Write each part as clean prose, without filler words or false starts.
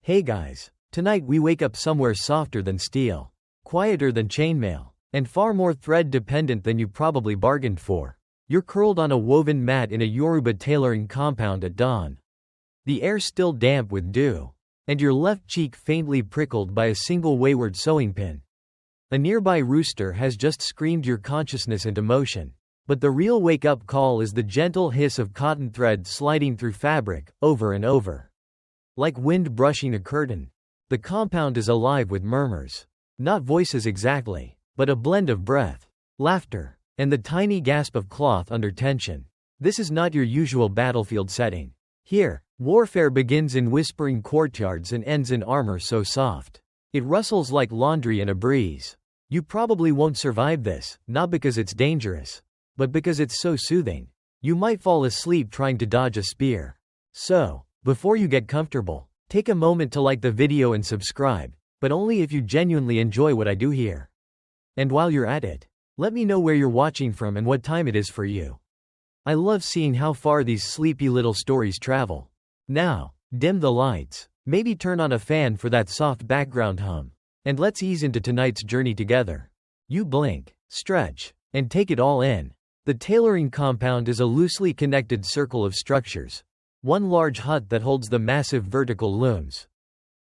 Hey guys, tonight we wake up somewhere softer than steel, quieter than chainmail, and far more thread dependent than you probably bargained for. You're curled on a woven mat in a Yoruba tailoring compound at dawn. The air still damp with dew, and your left cheek faintly prickled by a single wayward sewing pin. A nearby rooster has just screamed your consciousness into motion, but the real wake-up call is the gentle hiss of cotton thread sliding through fabric, over and over. Like wind brushing a curtain, the compound is alive with murmurs. Not voices exactly, but a blend of breath, laughter, and the tiny gasp of cloth under tension. This is not your usual battlefield setting. Here, warfare begins in whispering courtyards and ends in armor so soft it rustles like laundry in a breeze. You probably won't survive this, not because it's dangerous, but because it's so soothing. You might fall asleep trying to dodge a spear. So, before you get comfortable, take a moment to like the video and subscribe, but only if you genuinely enjoy what I do here. And while you're at it, let me know where you're watching from and what time it is for you. I love seeing how far these sleepy little stories travel. Now, dim the lights, maybe turn on a fan for that soft background hum, and let's ease into tonight's journey together. You blink, stretch, and take it all in. The tailoring compound is a loosely connected circle of structures. One large hut that holds the massive vertical looms.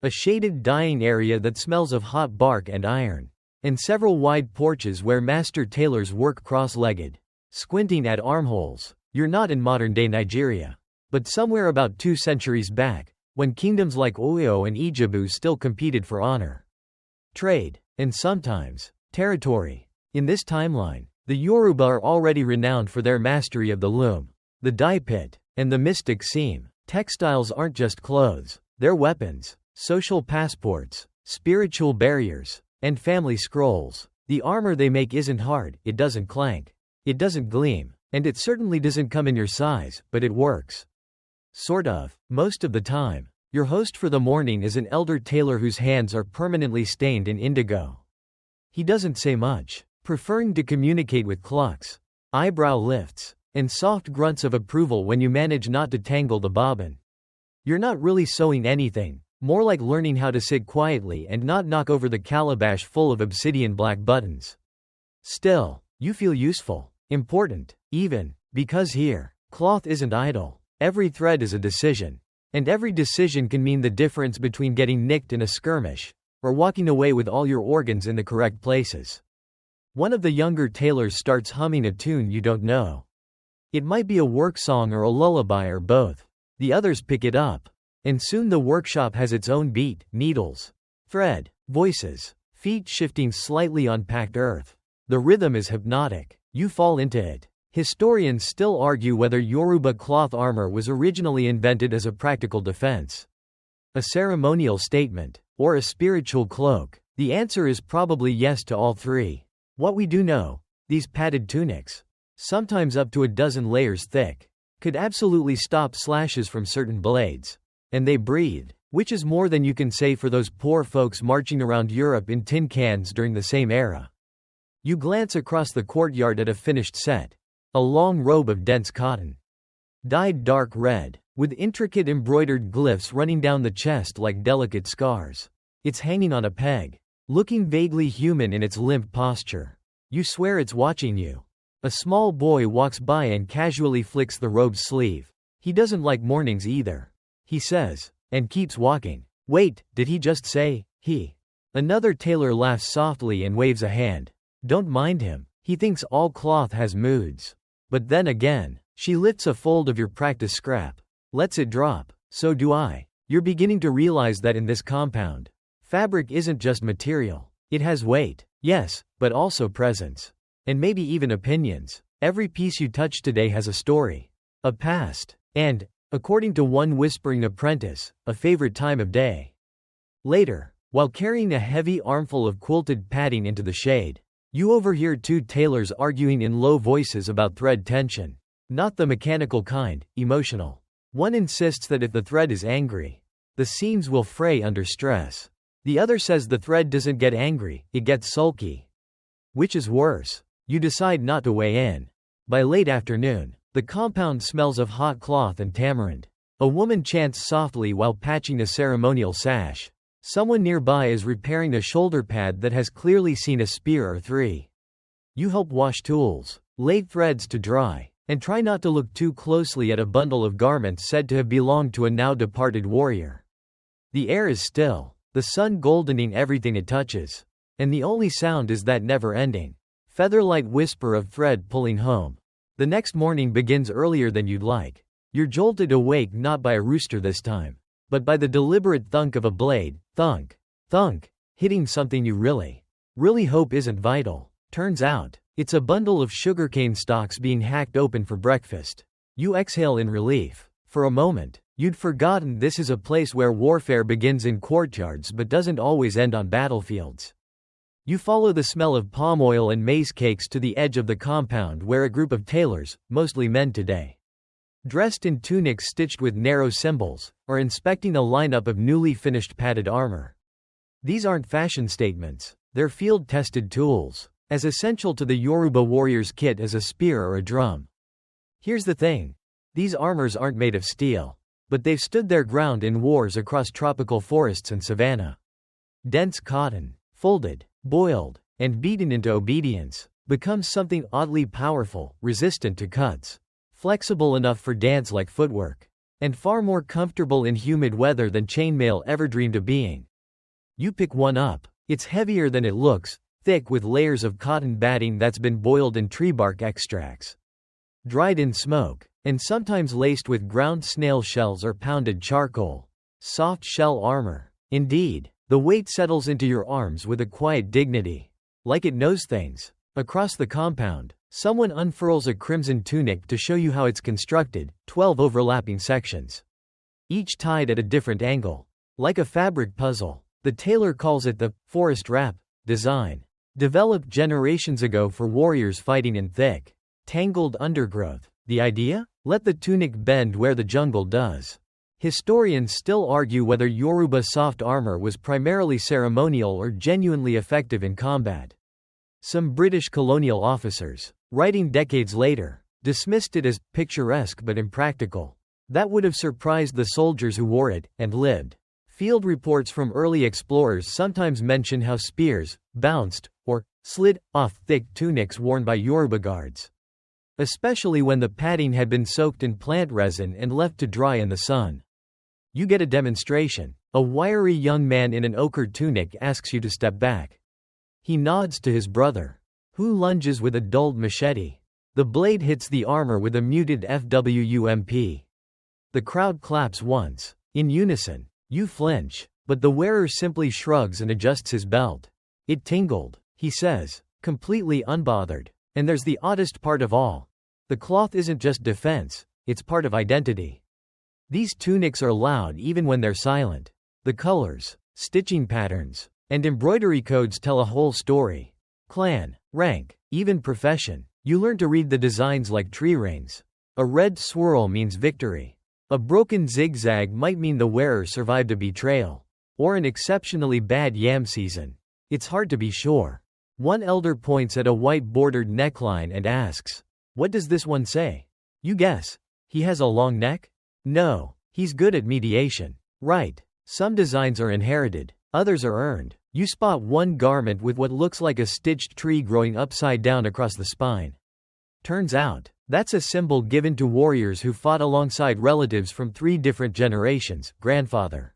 A shaded dyeing area that smells of hot bark and iron. And several wide porches where master tailors work cross-legged, squinting at armholes. You're not in modern-day Nigeria, but somewhere about 2 centuries back, when kingdoms like Oyo and Ijebu still competed for honor, trade, and sometimes territory. In this timeline, the Yoruba are already renowned for their mastery of the loom, the dye pit, and the mystic seam. Textiles aren't just clothes, they're weapons, social passports, spiritual barriers, and family scrolls. The armor they make isn't hard, it doesn't clank, it doesn't gleam, and it certainly doesn't come in your size, but it works. Sort of, most of the time. Your host for the morning is an elder tailor whose hands are permanently stained in indigo. He doesn't say much, preferring to communicate with clucks, eyebrow lifts, and soft grunts of approval when you manage not to tangle the bobbin. You're not really sewing anything, more like learning how to sit quietly and not knock over the calabash full of obsidian black buttons. Still, you feel useful, important, even, because here, cloth isn't idle. Every thread is a decision. And every decision can mean the difference between getting nicked in a skirmish, or walking away with all your organs in the correct places. One of the younger tailors starts humming a tune you don't know. It might be a work song or a lullaby or both. The others pick it up. And soon the workshop has its own beat, needles, thread, voices, feet shifting slightly on packed earth. The rhythm is hypnotic. You fall into it. Historians still argue whether Yoruba cloth armor was originally invented as a practical defense, a ceremonial statement, or a spiritual cloak. The answer is probably yes to all three. What we do know, these padded tunics, sometimes up to a dozen layers thick, could absolutely stop slashes from certain blades. And they breathe, which is more than you can say for those poor folks marching around Europe in tin cans during the same era. You glance across the courtyard at a finished set. A long robe of dense cotton, dyed dark red, with intricate embroidered glyphs running down the chest like delicate scars. It's hanging on a peg, looking vaguely human in its limp posture. You swear it's watching you. A small boy walks by and casually flicks the robe's sleeve. He doesn't like mornings either, he says, and keeps walking. Wait, did he just say, he? Another tailor laughs softly and waves a hand. Don't mind him, he thinks all cloth has moods. But then again, she lifts a fold of your practice scrap, lets it drop. So do I. You're beginning to realize that in this compound, fabric isn't just material. It has weight, yes, but also presence. And maybe even opinions. Every piece you touch today has a story, a past, and, according to one whispering apprentice, a favorite time of day. Later, while carrying a heavy armful of quilted padding into the shade, you overhear 2 tailors arguing in low voices about thread tension. Not the mechanical kind, emotional. One insists that if the thread is angry, the seams will fray under stress. The other says the thread doesn't get angry, it gets sulky. Which is worse? You decide not to weigh in. By late afternoon, the compound smells of hot cloth and tamarind. A woman chants softly while patching a ceremonial sash. Someone nearby is repairing a shoulder pad that has clearly seen a spear or three. You help wash tools, lay threads to dry, and try not to look too closely at a bundle of garments said to have belonged to a now departed warrior. The air is still, the sun goldening everything it touches, and the only sound is that never-ending, feather-light whisper of thread pulling home. The next morning begins earlier than you'd like. You're jolted awake not by a rooster this time, but by the deliberate thunk of a blade, thunk, thunk, hitting something you really hope isn't vital. Turns out, it's a bundle of sugarcane stalks being hacked open for breakfast. You exhale in relief. For a moment, you'd forgotten this is a place where warfare begins in courtyards but doesn't always end on battlefields. You follow the smell of palm oil and maize cakes to the edge of the compound where a group of tailors, mostly men today, dressed in tunics stitched with narrow symbols, are inspecting a lineup of newly finished padded armor. These aren't fashion statements, they're field-tested tools, as essential to the Yoruba warrior's kit as a spear or a drum. Here's the thing. These armors aren't made of steel, but they've stood their ground in wars across tropical forests and savanna. Dense cotton, folded, boiled, and beaten into obedience, becomes something oddly powerful, resistant to cuts, flexible enough for dance-like footwork, and far more comfortable in humid weather than chainmail ever dreamed of being. You pick one up. It's heavier than it looks, thick with layers of cotton batting that's been boiled in tree bark extracts, dried in smoke, and sometimes laced with ground snail shells or pounded charcoal. Soft shell armor. Indeed, the weight settles into your arms with a quiet dignity, like it knows things. Across the compound, someone unfurls a crimson tunic to show you how it's constructed, 12 overlapping sections, each tied at a different angle. Like a fabric puzzle, the tailor calls it the forest wrap design, developed generations ago for warriors fighting in thick, tangled undergrowth. The idea? Let the tunic bend where the jungle does. Historians still argue whether Yoruba soft armor was primarily ceremonial or genuinely effective in combat. Some British colonial officers, writing decades later, dismissed it as picturesque but impractical. That would have surprised the soldiers who wore it and lived. Field reports from early explorers sometimes mention how spears bounced or slid off thick tunics worn by Yoruba guards, especially when the padding had been soaked in plant resin and left to dry in the sun. You get a demonstration. A wiry young man in an ochre tunic asks you to step back. He nods to his brother, who lunges with a dulled machete. The blade hits the armor with a muted FWUMP. The crowd claps once, in unison. You flinch, but the wearer simply shrugs and adjusts his belt. It tingled, he says, completely unbothered. And there's the oddest part of all. The cloth isn't just defense, it's part of identity. These tunics are loud even when they're silent. The colors, stitching patterns, and embroidery codes tell a whole story. Clan, rank, even profession. You learn to read the designs like tree rings. A red swirl means victory. A broken zigzag might mean the wearer survived a betrayal, or an exceptionally bad yam season. It's hard to be sure. One elder points at a white-bordered neckline and asks, "What does this one say?" You guess. He has a long neck? No. He's good at mediation. Right. Some designs are inherited, others are earned. You spot one garment with what looks like a stitched tree growing upside down across the spine. Turns out, that's a symbol given to warriors who fought alongside relatives from 3 different generations: grandfather,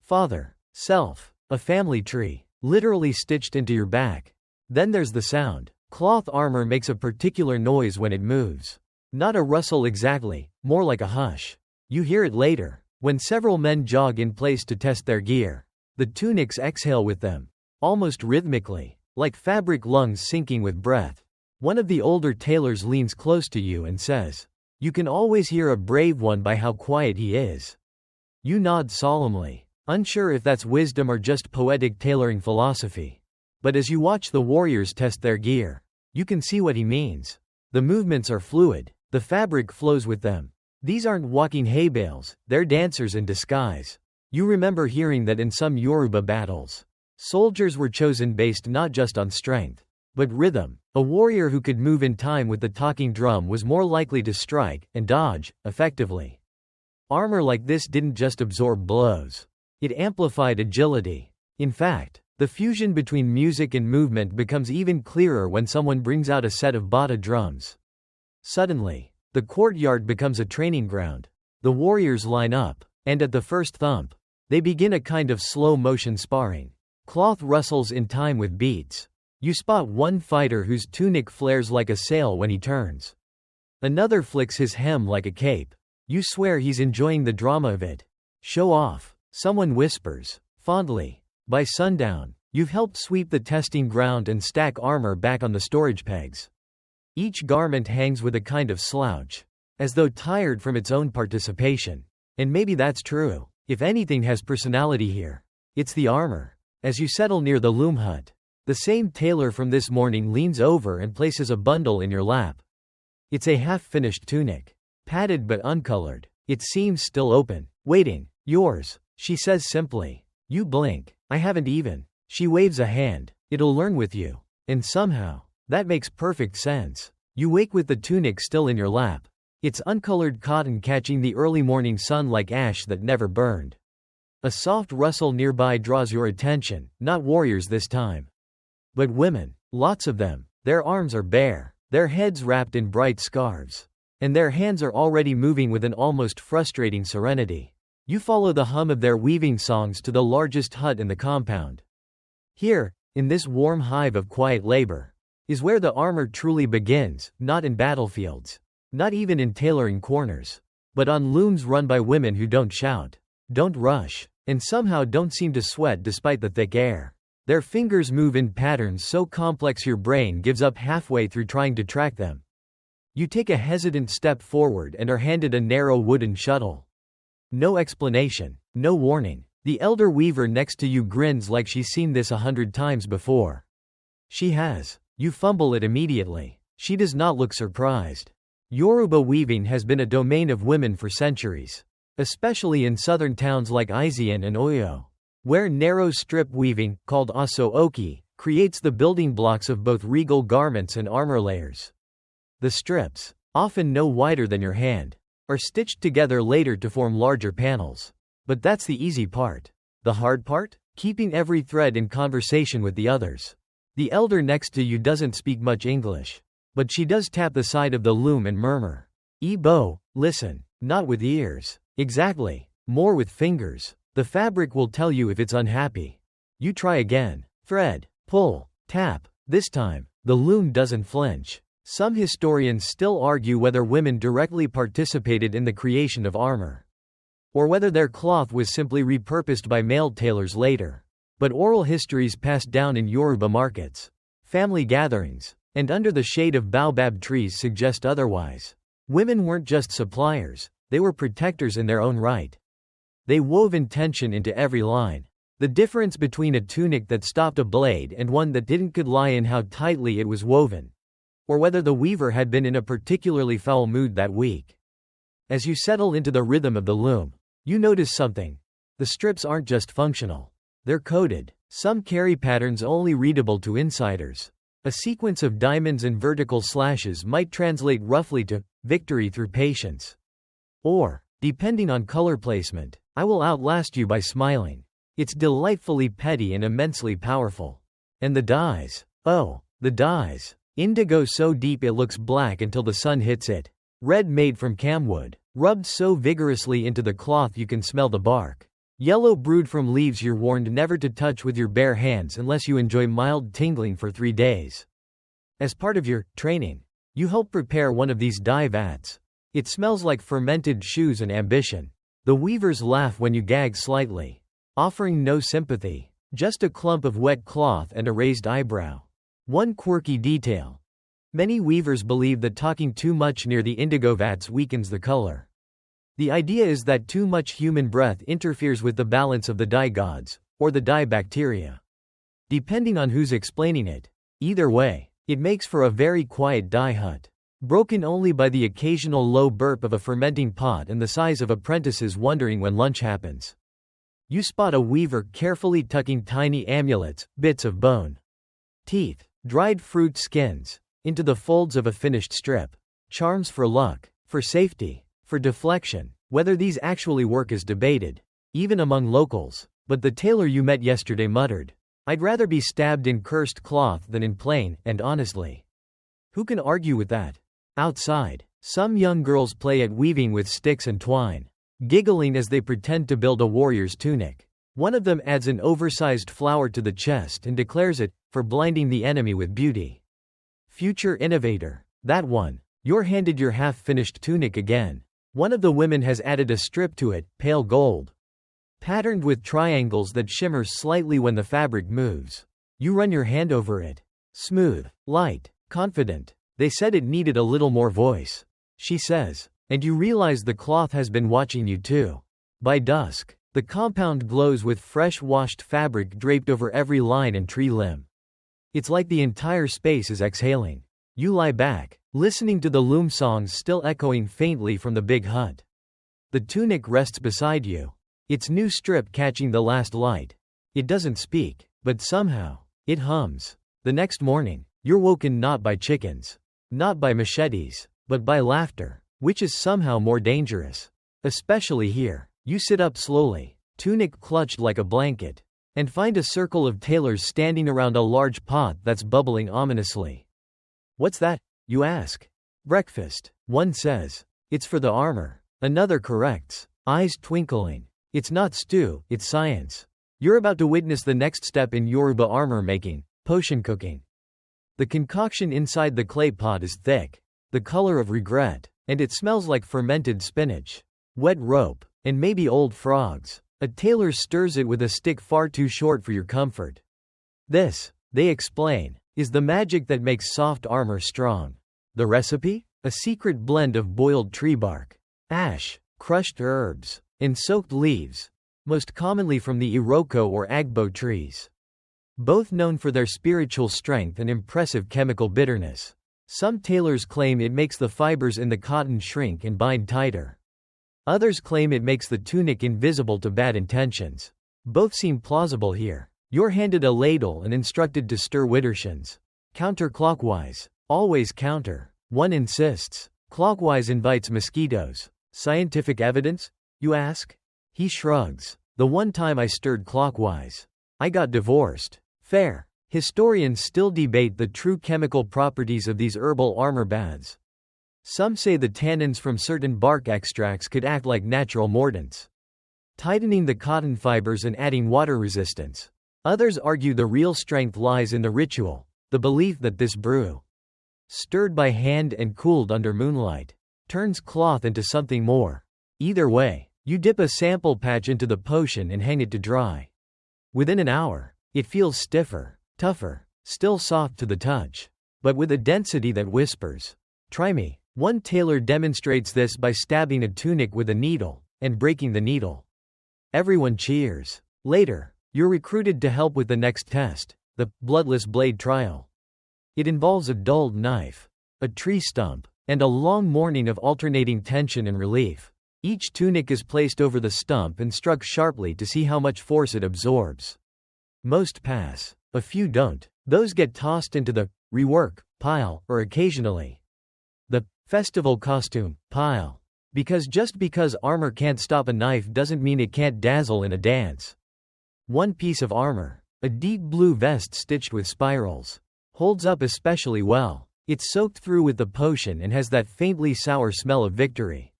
father, self, a family tree, literally stitched into your back. Then there's the sound. Cloth armor makes a particular noise when it moves. Not a rustle exactly, more like a hush. You hear it later, when several men jog in place to test their gear. The tunics exhale with them, almost rhythmically, like fabric lungs sinking with breath. One of the older tailors leans close to you and says, "You can always hear a brave one by how quiet he is." You nod solemnly, unsure if that's wisdom or just poetic tailoring philosophy. But as you watch the warriors test their gear, you can see what he means. The movements are fluid, the fabric flows with them. These aren't walking hay bales, they're dancers in disguise. You remember hearing that in some Yoruba battles, soldiers were chosen based not just on strength, but rhythm. A warrior who could move in time with the talking drum was more likely to strike and dodge effectively. Armor like this didn't just absorb blows. It amplified agility. In fact, the fusion between music and movement becomes even clearer when someone brings out a set of bata drums. Suddenly, the courtyard becomes a training ground. The warriors line up, and at the first thump, they begin a kind of slow-motion sparring. Cloth rustles in time with beats. You spot one fighter whose tunic flares like a sail when he turns. Another flicks his hem like a cape. You swear he's enjoying the drama of it. Show off. Someone whispers, fondly. By sundown, you've helped sweep the testing ground and stack armor back on the storage pegs. Each garment hangs with a kind of slouch, as though tired from its own participation. And maybe that's true. If anything has personality here, it's the armor. As you settle near the loom hut, the same tailor from this morning leans over and places a bundle in your lap. It's a half-finished tunic, padded but uncolored. It seems still open. Waiting. Yours, she says simply. You blink. I haven't even. She waves a hand. It'll learn with you. And somehow, that makes perfect sense. You wake with the tunic still in your lap. It's uncolored cotton catching the early morning sun like ash that never burned. A soft rustle nearby draws your attention, not warriors this time, but women. Lots of them. Their arms are bare, their heads wrapped in bright scarves, and their hands are already moving with an almost frustrating serenity. You follow the hum of their weaving songs to the largest hut in the compound. Here, in this warm hive of quiet labor, is where the armor truly begins, not in battlefields, not even in tailoring corners, but on looms run by women who don't shout, don't rush, and somehow don't seem to sweat despite the thick air. Their fingers move in patterns so complex your brain gives up halfway through trying to track them. You take a hesitant step forward and are handed a narrow wooden shuttle. No explanation, no warning. The elder weaver next to you grins like she's seen this 100 times before. She has. You fumble it immediately. She does not look surprised. Yoruba weaving has been a domain of women for centuries, especially in southern towns like Izian and Oyo, where narrow strip weaving, called aso-oki, creates the building blocks of both regal garments and armor layers. The strips, often no wider than your hand, are stitched together later to form larger panels. But that's the easy part. The hard part? Keeping every thread in conversation with the others. The elder next to you doesn't speak much English, but she does tap the side of the loom and murmur. Ebo, listen. Not with ears. Exactly. More with fingers. The fabric will tell you if it's unhappy. You try again. Thread. Pull. Tap. This time, the loom doesn't flinch. Some historians still argue whether women directly participated in the creation of armor, or whether their cloth was simply repurposed by male tailors later. But oral histories passed down in Yoruba markets, family gatherings, and under the shade of baobab trees suggest otherwise. Women weren't just suppliers, they were protectors in their own right. They wove intention into every line. The difference between a tunic that stopped a blade and one that didn't could lie in how tightly it was woven, or whether the weaver had been in a particularly foul mood that week. As you settle into the rhythm of the loom, you notice something. The strips aren't just functional. They're coded. Some carry patterns only readable to insiders. A sequence of diamonds and vertical slashes might translate roughly to victory through patience. Or, depending on color placement, I will outlast you by smiling. It's delightfully petty and immensely powerful. And the dyes. Oh, the dyes. Indigo so deep it looks black until the sun hits it. Red made from camwood, rubbed so vigorously into the cloth you can smell the bark. Yellow brewed from leaves you're warned never to touch with your bare hands unless you enjoy mild tingling for 3 days. As part of your training, you help prepare one of these dye vats. It smells like fermented shoes and ambition. The weavers laugh when you gag slightly, offering no sympathy, just a clump of wet cloth and a raised eyebrow. One quirky detail. Many weavers believe that talking too much near the indigo vats weakens the color. The idea is that too much human breath interferes with the balance of the dye gods, or the dye bacteria. Depending on who's explaining it. Either way, it makes for a very quiet dye hut, broken only by the occasional low burp of a fermenting pot and the sighs of apprentices wondering when lunch happens. You spot a weaver carefully tucking tiny amulets, bits of bone, teeth, dried fruit skins, into the folds of a finished strip. Charms for luck, for safety, for deflection. Whether these actually work is debated, even among locals, but the tailor you met yesterday muttered, "I'd rather be stabbed in cursed cloth than in plain," and honestly. Who can argue with that? Outside, some young girls play at weaving with sticks and twine, giggling as they pretend to build a warrior's tunic. One of them adds an oversized flower to the chest and declares it, for blinding the enemy with beauty. Future innovator. That one. You're handed your half-finished tunic again. One of the women has added a strip to it, pale gold, patterned with triangles that shimmer slightly when the fabric moves. You run your hand over it. Smooth, light, confident. They said it needed a little more voice, she says. And you realize the cloth has been watching you too. By dusk, the compound glows with fresh washed fabric draped over every line and tree limb. It's like the entire space is exhaling. You lie back, listening to the loom songs still echoing faintly from the big hut. The tunic rests beside you, its new strip catching the last light. It doesn't speak, but somehow, it hums. The next morning, you're woken not by chickens, not by machetes, but by laughter, which is somehow more dangerous. Especially here. You sit up slowly, tunic clutched like a blanket, and find a circle of tailors standing around a large pot that's bubbling ominously. "What's that?" you ask. "Breakfast," one says. "It's for the armor." Another corrects, eyes twinkling. "It's not stew, it's science." You're about to witness the next step in Yoruba armor making, potion cooking. The concoction inside the clay pot is thick, the color of regret, and it smells like fermented spinach, wet rope, and maybe old frogs. A tailor stirs it with a stick far too short for your comfort. This, they explain, is the magic that makes soft armor strong. The recipe? A secret blend of boiled tree bark, ash, crushed herbs, and soaked leaves, most commonly from the iroko or agbo trees. Both known for their spiritual strength and impressive chemical bitterness. Some tailors claim it makes the fibers in the cotton shrink and bind tighter. Others claim it makes the tunic invisible to bad intentions. Both seem plausible here. You're handed a ladle and instructed to stir widdershins. Counterclockwise. Always counter. One insists. Clockwise invites mosquitoes. Scientific evidence? You ask? He shrugs. The one time I stirred clockwise, I got divorced. Fair. Historians still debate the true chemical properties of these herbal armor baths. Some say the tannins from certain bark extracts could act like natural mordants, tightening the cotton fibers and adding water resistance. Others argue the real strength lies in the ritual, the belief that this brew, stirred by hand and cooled under moonlight, turns cloth into something more. Either way, you dip a sample patch into the potion and hang it to dry. Within an hour, it feels stiffer, tougher, still soft to the touch, but with a density that whispers, "Try me." One tailor demonstrates this by stabbing a tunic with a needle, and breaking the needle. Everyone cheers. Later, you're recruited to help with the next test, the bloodless blade trial. It involves a dulled knife, a tree stump, and a long morning of alternating tension and relief. Each tunic is placed over the stump and struck sharply to see how much force it absorbs. Most pass, a few don't. Those get tossed into the rework pile, or occasionally the festival costume pile. Because armor can't stop a knife doesn't mean it can't dazzle in a dance. One piece of armor, a deep blue vest stitched with spirals, holds up especially well. It's soaked through with the potion and has that faintly sour smell of victory.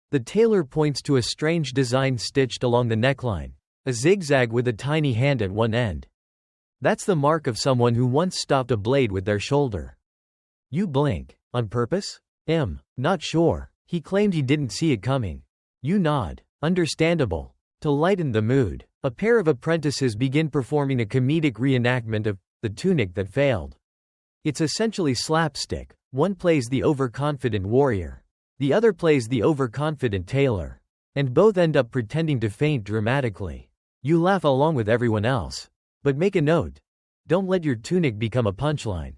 The tailor points to a strange design stitched along the neckline, a zigzag with a tiny hand at one end. That's the mark of someone who once stopped a blade with their shoulder. You blink. On purpose? Not sure. He claimed he didn't see it coming. You nod. Understandable. To lighten the mood, a pair of apprentices begin performing a comedic reenactment of the tunic that failed. It's essentially slapstick. One plays the overconfident warrior. The other plays the overconfident tailor. And both end up pretending to faint dramatically. You laugh along with everyone else. But make a note. Don't let your tunic become a punchline.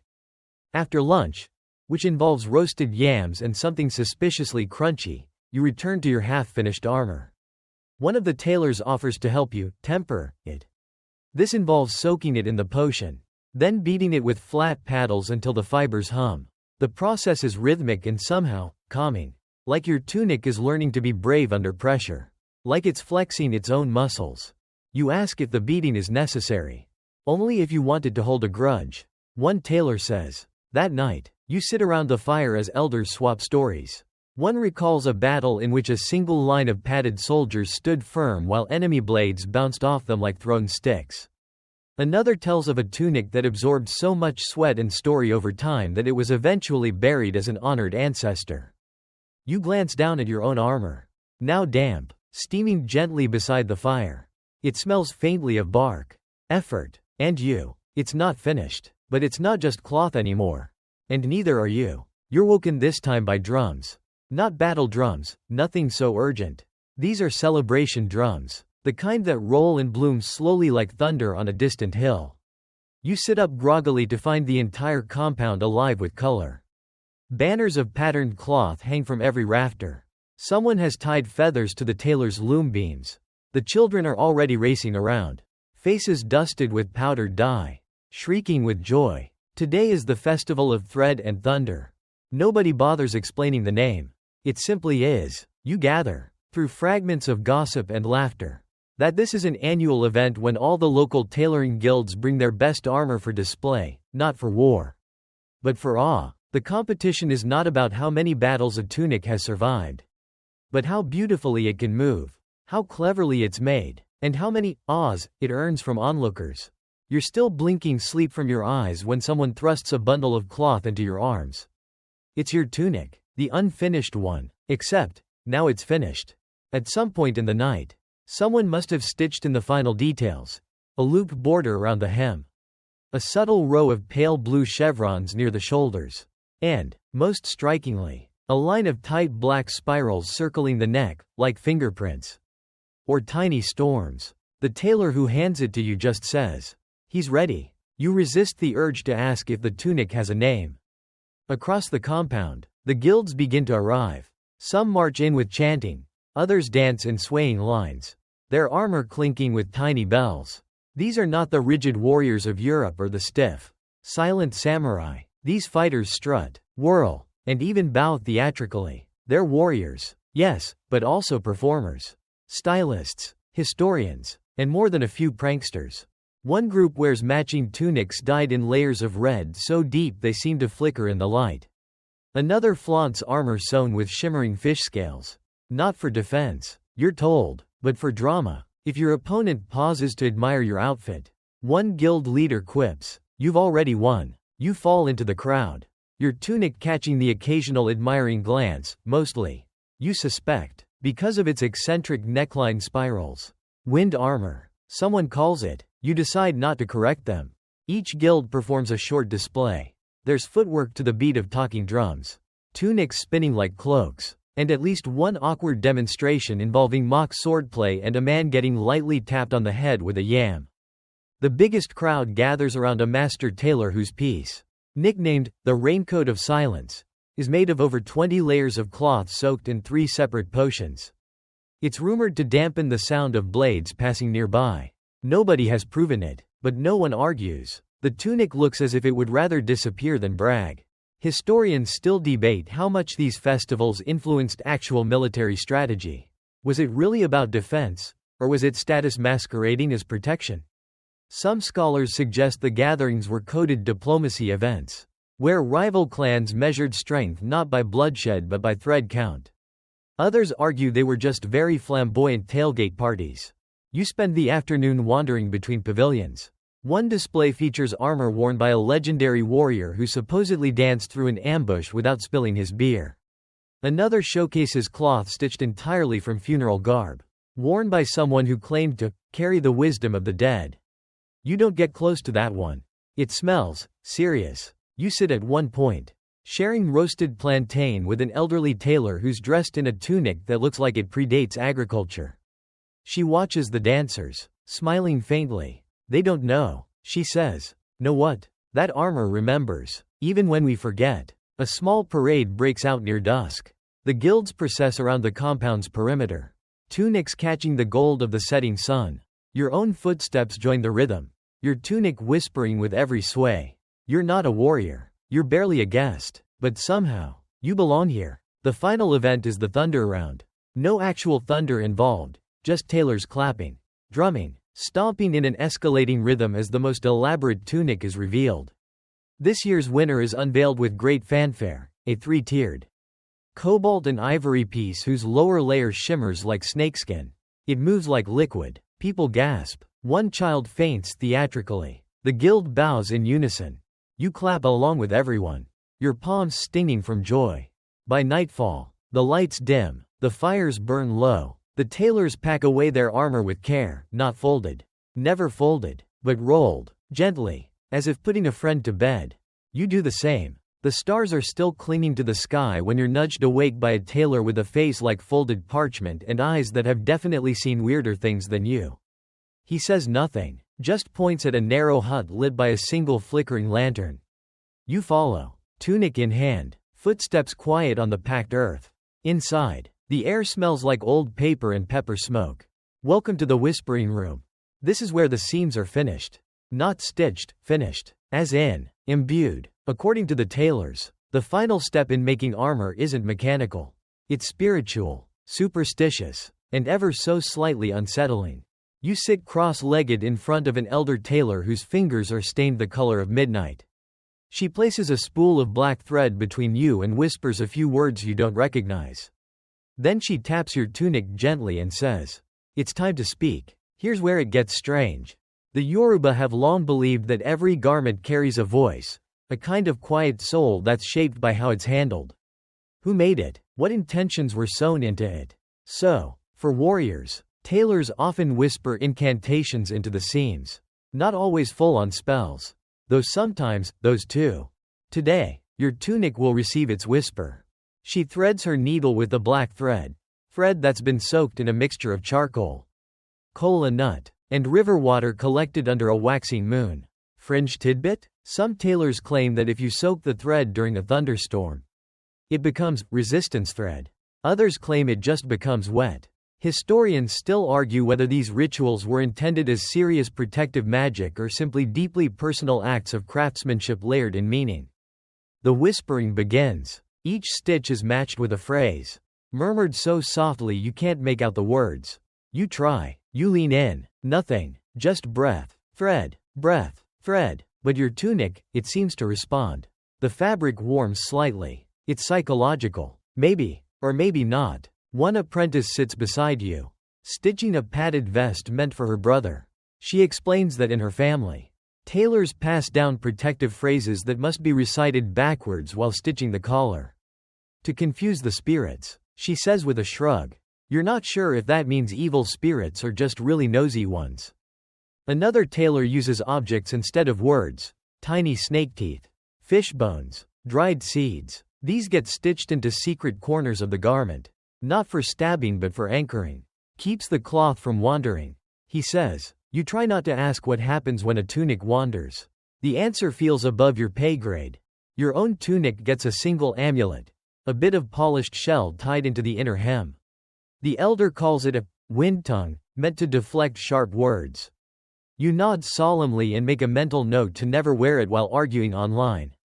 After lunch, which involves roasted yams and something suspiciously crunchy, you return to your half-finished armor. One of the tailors offers to help you temper it. This involves soaking it in the potion, then beating it with flat paddles until the fibers hum. The process is rhythmic and somehow calming, Like your tunic is learning to be brave under pressure. Like it's flexing its own muscles. You ask if the beating is necessary. Only if you wanted to hold a grudge. One tailor says. That night, you sit around the fire as elders swap stories. One recalls a battle in which a single line of padded soldiers stood firm while enemy blades bounced off them like thrown sticks. Another tells of a tunic that absorbed so much sweat and story over time that it was eventually buried as an honored ancestor. You glance down at your own armor. Now damp, steaming gently beside the fire. It smells faintly of bark, effort, and you. It's not finished, but it's not just cloth anymore. And neither are you. You're woken this time by drums. Not battle drums, nothing so urgent. These are celebration drums, the kind that roll and bloom slowly like thunder on a distant hill. You sit up groggily to find the entire compound alive with color. Banners of patterned cloth hang from every rafter. Someone has tied feathers to the tailor's loom beams. The children are already racing around, faces dusted with powdered dye, shrieking with joy. Today is the festival of thread and thunder. Nobody bothers explaining the name. It simply is. You gather, through fragments of gossip and laughter, that this is an annual event when all the local tailoring guilds bring their best armor for display, not for war, but for awe. The competition is not about how many battles a tunic has survived, but how beautifully it can move, how cleverly it's made, and how many ahs it earns from onlookers. You're still blinking sleep from your eyes when someone thrusts a bundle of cloth into your arms. It's your tunic, the unfinished one, except, now it's finished. At some point in the night, someone must have stitched in the final details. A looped border around the hem. A subtle row of pale blue chevrons near the shoulders. And, most strikingly, a line of tight black spirals circling the neck, like fingerprints. Or tiny storms. The tailor who hands it to you just says, "He's ready." You resist the urge to ask if the tunic has a name. Across the compound, the guilds begin to arrive. Some march in with chanting, others dance in swaying lines, their armor clinking with tiny bells. These are not the rigid warriors of Europe or the stiff, silent samurai. These fighters strut, whirl, and even bow theatrically. They're warriors, yes, but also performers, stylists, historians, and more than a few pranksters. One group wears matching tunics dyed in layers of red so deep they seem to flicker in the light. Another flaunts armor sewn with shimmering fish scales. Not for defense, you're told, but for drama. If your opponent pauses to admire your outfit, one guild leader quips, "You've already won." You fall into the crowd, your tunic catching the occasional admiring glance, mostly, you suspect, because of its eccentric neckline spirals. Wind armor, someone calls it. You decide not to correct them. Each guild performs a short display. There's footwork to the beat of talking drums, tunics spinning like cloaks, and at least one awkward demonstration involving mock swordplay and a man getting lightly tapped on the head with a yam. The biggest crowd gathers around a master tailor whose piece, nicknamed the Raincoat of Silence, is made of over 20 layers of cloth soaked in 3 separate potions. It's rumored to dampen the sound of blades passing nearby. Nobody has proven it, but no one argues. The tunic looks as if it would rather disappear than brag. Historians still debate how much these festivals influenced actual military strategy. Was it really about defense, or was it status masquerading as protection? Some scholars suggest the gatherings were coded diplomacy events, where rival clans measured strength not by bloodshed but by thread count. Others argue they were just very flamboyant tailgate parties. You spend the afternoon wandering between pavilions. One display features armor worn by a legendary warrior who supposedly danced through an ambush without spilling his beer. Another showcases cloth stitched entirely from funeral garb, worn by someone who claimed to carry the wisdom of the dead. You don't get close to that one. It smells serious. You sit at one point, sharing roasted plantain with an elderly tailor who's dressed in a tunic that looks like it predates agriculture. She watches the dancers, smiling faintly. They don't know, she says. Know what? That armor remembers, even when we forget. A small parade breaks out near dusk. The guilds process around the compound's perimeter, tunics catching the gold of the setting sun. Your own footsteps join the rhythm, your tunic whispering with every sway. You're not a warrior. You're barely a guest, but somehow, you belong here. The final event is the thunder round. No actual thunder involved, just tailors clapping, drumming, stomping in an escalating rhythm as the most elaborate tunic is revealed. This year's winner is unveiled with great fanfare, a three-tiered cobalt and ivory piece whose lower layer shimmers like snakeskin. It moves like liquid. People gasp. One child faints theatrically. The guild bows in unison. You clap along with everyone, your palms stinging from joy. By nightfall, the lights dim, the fires burn low. The tailors pack away their armor with care, not folded. Never folded, but rolled, gently, as if putting a friend to bed. You do the same. The stars are still clinging to the sky when you're nudged awake by a tailor with a face like folded parchment and eyes that have definitely seen weirder things than you. He says nothing, just points at a narrow hut lit by a single flickering lantern. You follow, tunic in hand, footsteps quiet on the packed earth. Inside, the air smells like old paper and pepper smoke. Welcome to the whispering room. This is where the seams are finished. Not stitched, finished. As in, imbued. According to the tailors, the final step in making armor isn't mechanical. It's spiritual, superstitious, and ever so slightly unsettling. You sit cross-legged in front of an elder tailor whose fingers are stained the color of midnight. She places a spool of black thread between you and whispers a few words you don't recognize. Then she taps your tunic gently and says, "It's time to speak." Here's where it gets strange. The Yoruba have long believed that every garment carries a voice, a kind of quiet soul that's shaped by how it's handled. Who made it? What intentions were sewn into it? So, for warriors, tailors often whisper incantations into the seams. Not always full-on spells, though sometimes, those too. Today, your tunic will receive its whisper. She threads her needle with the black thread that's been soaked in a mixture of charcoal, cola nut, and river water collected under a waxing moon. Fringe tidbit? Some tailors claim that if you soak the thread during a thunderstorm, it becomes resistance thread. Others claim it just becomes wet. Historians still argue whether these rituals were intended as serious protective magic or simply deeply personal acts of craftsmanship layered in meaning. The whispering begins. Each stitch is matched with a phrase, murmured so softly you can't make out the words. You try, you lean in, nothing, just breath, thread, breath, thread. But your tunic, it seems to respond. The fabric warms slightly. It's psychological. Maybe, or maybe not. One apprentice sits beside you, stitching a padded vest meant for her brother. She explains that in her family, tailors pass down protective phrases that must be recited backwards while stitching the collar. To confuse the spirits, she says with a shrug. You're not sure if that means evil spirits or just really nosy ones. Another tailor uses objects instead of words. Tiny snake teeth, fish bones, dried seeds. These get stitched into secret corners of the garment. Not for stabbing but for anchoring. Keeps the cloth from wandering. He says, you try not to ask what happens when a tunic wanders. The answer feels above your pay grade. Your own tunic gets a single amulet, a bit of polished shell tied into the inner hem. The elder calls it a wind tongue, meant to deflect sharp words. You nod solemnly and make a mental note to never wear it while arguing online.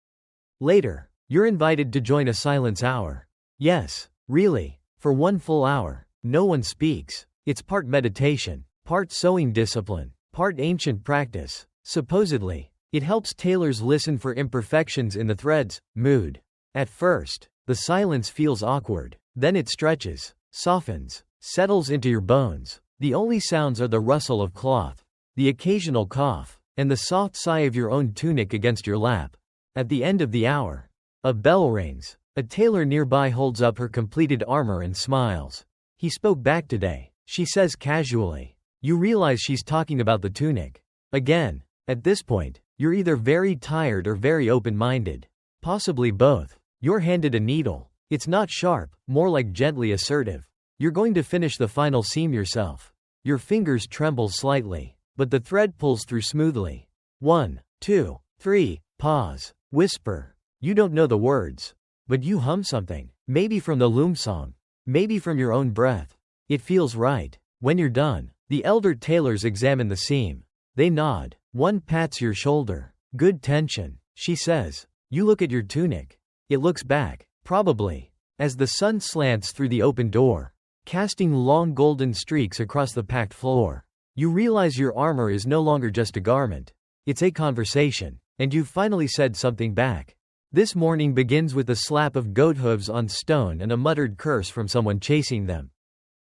Later, you're invited to join a silence hour. Yes, really, for 1 full hour. No one speaks. It's part meditation, part sewing discipline, part ancient practice. Supposedly, it helps tailors listen for imperfections in the thread's mood. At first, the silence feels awkward. Then it stretches, softens, settles into your bones. The only sounds are the rustle of cloth, the occasional cough, and the soft sigh of your own tunic against your lap. At the end of the hour, a bell rings. A tailor nearby holds up her completed armor and smiles. He spoke back today, she says casually. You realize she's talking about the tunic. Again, at this point, you're either very tired or very open-minded. Possibly both. You're handed a needle. It's not sharp, more like gently assertive. You're going to finish the final seam yourself. Your fingers tremble slightly, but the thread pulls through smoothly. 1, 2, 3, pause, whisper. You don't know the words, but you hum something, maybe from the loom song, maybe from your own breath. It feels right. When you're done, the elder tailors examine the seam. They nod. One pats your shoulder. Good tension, she says. You look at your tunic. It looks back. Probably. As the sun slants through the open door, casting long golden streaks across the packed floor, you realize your armor is no longer just a garment. It's a conversation. And you've finally said something back. This morning begins with a slap of goat hooves on stone and a muttered curse from someone chasing them.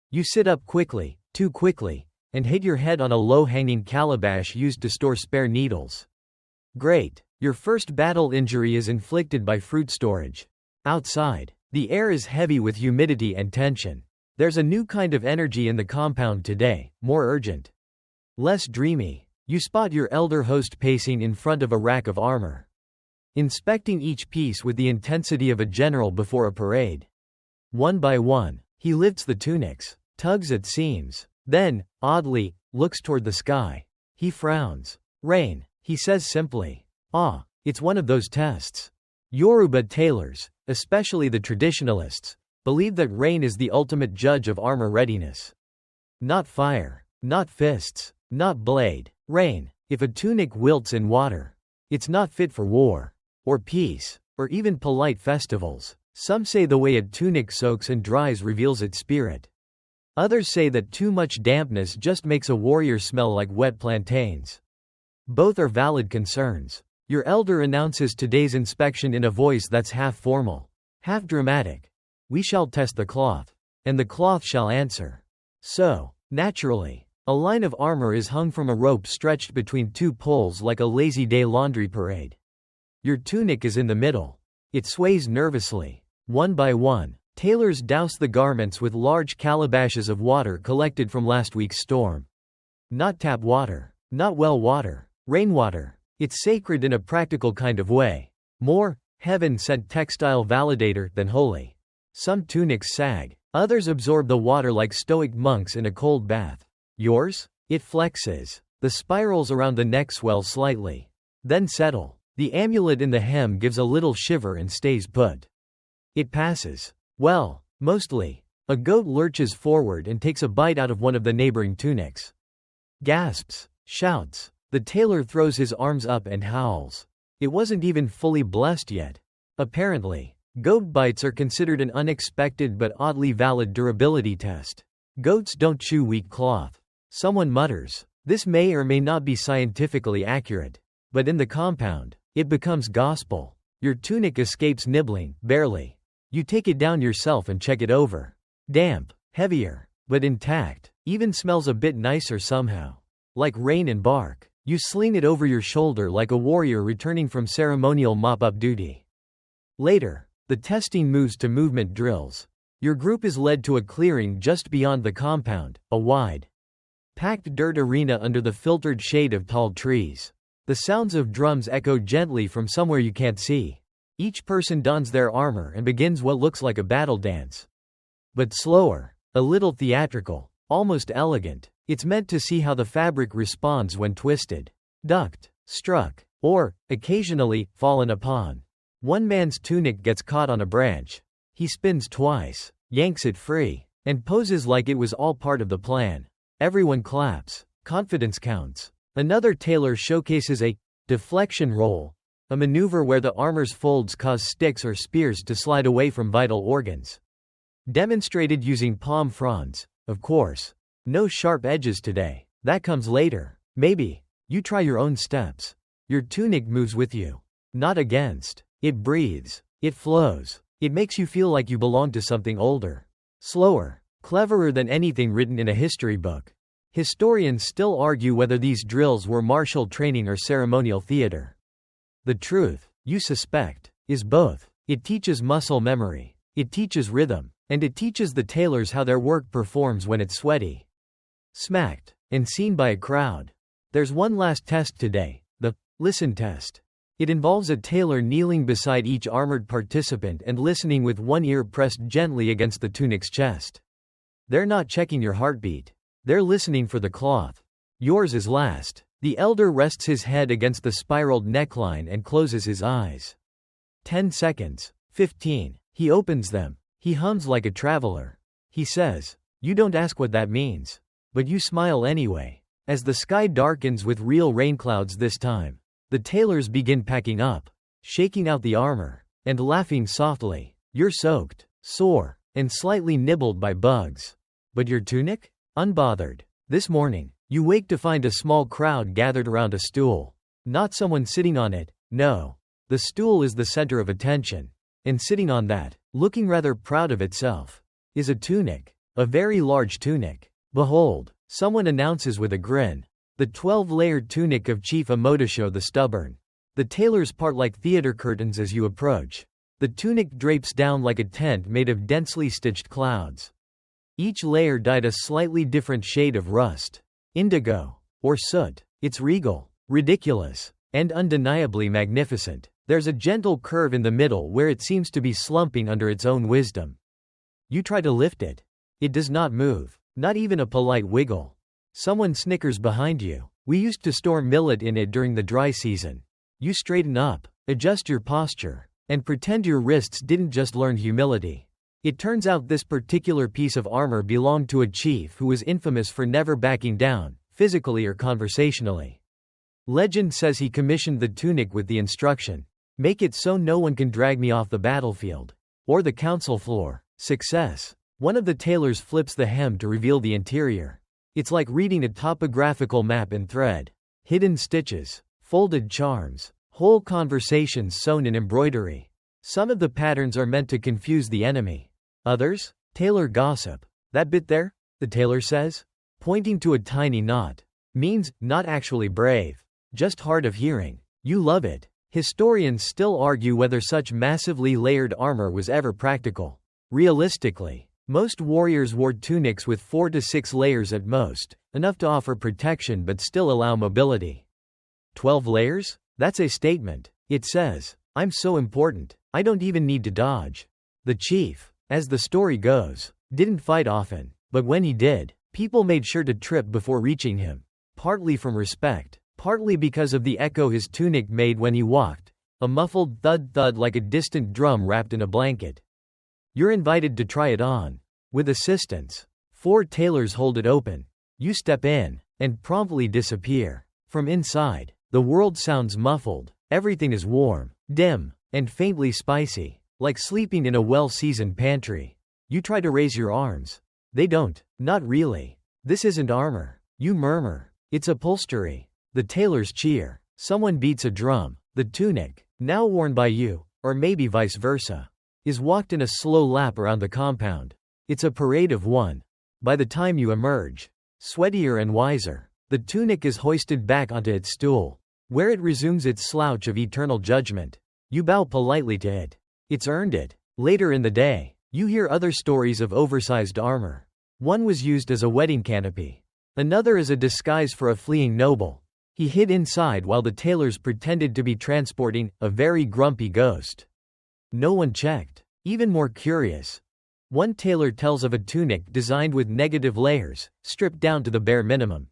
You sit up quickly, too quickly, and hit your head on a low-hanging calabash used to store spare needles. Great. Your first battle injury is inflicted by fruit storage. Outside, the air is heavy with humidity and tension. There's a new kind of energy in the compound today, more urgent. Less dreamy. You spot your elder host pacing in front of a rack of armor, inspecting each piece with the intensity of a general before a parade. One by one, he lifts the tunics, tugs at seams, then, oddly, looks toward the sky. He frowns. Rain, he says simply. Ah, it's one of those tests. Yoruba tailors, especially the traditionalists, believe that rain is the ultimate judge of armor readiness. Not fire, not fists, not blade. Rain. If a tunic wilts in water, it's not fit for war, or peace, or even polite festivals. Some say the way a tunic soaks and dries reveals its spirit. Others say that too much dampness just makes a warrior smell like wet plantains. Both are valid concerns. Your elder announces today's inspection in a voice that's half formal, half dramatic. We shall test the cloth, and the cloth shall answer. So, naturally, a line of armor is hung from a rope stretched between two poles like a lazy day laundry parade. Your tunic is in the middle. It sways nervously. One by one, tailors douse the garments with large calabashes of water collected from last week's storm. Not tap water, not well water, rainwater. It's sacred in a practical kind of way. More, heaven-sent textile validator than holy. Some tunics sag. Others absorb the water like stoic monks in a cold bath. Yours? It flexes. The spirals around the neck swell slightly, then settle. The amulet in the hem gives a little shiver and stays put. It passes. Well, mostly. A goat lurches forward and takes a bite out of one of the neighboring tunics. Gasps. Shouts. The tailor throws his arms up and howls. It wasn't even fully blessed yet. Apparently, goat bites are considered an unexpected but oddly valid durability test. Goats don't chew weak cloth. Someone mutters. This may or may not be scientifically accurate. But in the compound, it becomes gospel. Your tunic escapes nibbling, barely. You take it down yourself and check it over. Damp, heavier, but intact. Even smells a bit nicer somehow. Like rain and bark. You sling it over your shoulder like a warrior returning from ceremonial mop-up duty. Later, the testing moves to movement drills. Your group is led to a clearing just beyond the compound, a wide, packed dirt arena under the filtered shade of tall trees. The sounds of drums echo gently from somewhere you can't see. Each person dons their armor and begins what looks like a battle dance. But slower, a little theatrical, almost elegant. It's meant to see how the fabric responds when twisted, ducked, struck, or, occasionally, fallen upon. One man's tunic gets caught on a branch. He spins twice, yanks it free, and poses like it was all part of the plan. Everyone claps. Confidence counts. Another tailor showcases a deflection roll, a maneuver where the armor's folds cause sticks or spears to slide away from vital organs. Demonstrated using palm fronds, of course. No sharp edges today. That comes later. Maybe. You try your own steps. Your tunic moves with you. Not against. It breathes. It flows. It makes you feel like you belong to something older. Slower. Cleverer than anything written in a history book. Historians still argue whether these drills were martial training or ceremonial theater. The truth, you suspect, is both. It teaches muscle memory. It teaches rhythm. And it teaches the tailors how their work performs when it's sweaty, smacked, and seen by a crowd. There's one last test today, the listen test. It involves a tailor kneeling beside each armored participant and listening with one ear pressed gently against the tunic's chest. They're not checking your heartbeat. They're listening for the cloth. Yours is last. The elder rests his head against the spiraled neckline and closes his eyes. 10 seconds. 15. He opens them. He hums like a traveler. He says, "You don't ask what that means. But you smile anyway." As the sky darkens with real rain clouds this time, the tailors begin packing up, shaking out the armor, and laughing softly. You're soaked. sore, and slightly nibbled by bugs. But your tunic? Unbothered. This morning, you wake to find a small crowd gathered around a stool. Not someone sitting on it, no. The stool is the center of attention. And sitting on that, looking rather proud of itself, is a tunic. A very large tunic. Behold, someone announces with a grin. The 12-layered tunic of Chief Omotosho the Stubborn. The tailors part like theater curtains as you approach. The tunic drapes down like a tent made of densely stitched clouds. Each layer dyed a slightly different shade of rust, indigo, or soot. It's regal, ridiculous, and undeniably magnificent. There's a gentle curve in the middle where it seems to be slumping under its own wisdom. You try to lift it. It does not move, not even a polite wiggle. Someone snickers behind you. We used to store millet in it during the dry season. You straighten up, adjust your posture, and pretend your wrists didn't just learn humility. It turns out this particular piece of armor belonged to a chief who was infamous for never backing down, physically or conversationally. Legend says he commissioned the tunic with the instruction, "Make it so no one can drag me off the battlefield or the council floor." Success. One of the tailors flips the hem to reveal the interior. It's like reading a topographical map in thread. Hidden stitches, folded charms, whole conversations sewn in embroidery. Some of the patterns are meant to confuse the enemy. Others? Tailor gossip. "That bit there," the tailor says, pointing to a tiny knot, means not actually brave, just hard of hearing. You love it. Historians still argue whether such massively layered armor was ever practical. Realistically, most warriors wore tunics with 4 to 6 layers at most, enough to offer protection but still allow mobility. 12 layers? That's a statement. It says, "I'm so important, I don't even need to dodge." The chief, as the story goes, didn't fight often, but when he did, people made sure to trip before reaching him. Partly from respect, partly because of the echo his tunic made when he walked, a muffled thud-thud like a distant drum wrapped in a blanket. You're invited to try it on. With assistance. 4 tailors hold it open. You step in, and promptly disappear. From inside, the world sounds muffled. Everything is warm, dim, and faintly spicy, like sleeping in a well-seasoned pantry. You try to raise your arms. They don't. Not really. This isn't armor. You murmur. It's upholstery. The tailors cheer. Someone beats a drum. The tunic, now worn by you, or maybe vice versa, is walked in a slow lap around the compound. It's a parade of one. By the time you emerge, sweatier and wiser, the tunic is hoisted back onto its stool, where it resumes its slouch of eternal judgment. You bow politely to it. It's earned it. Later in the day, you hear other stories of oversized armor. One was used as a wedding canopy. Another as a disguise for a fleeing noble. He hid inside while the tailors pretended to be transporting a very grumpy ghost. No one checked. Even more curious, one tailor tells of a tunic designed with negative layers, stripped down to the bare minimum,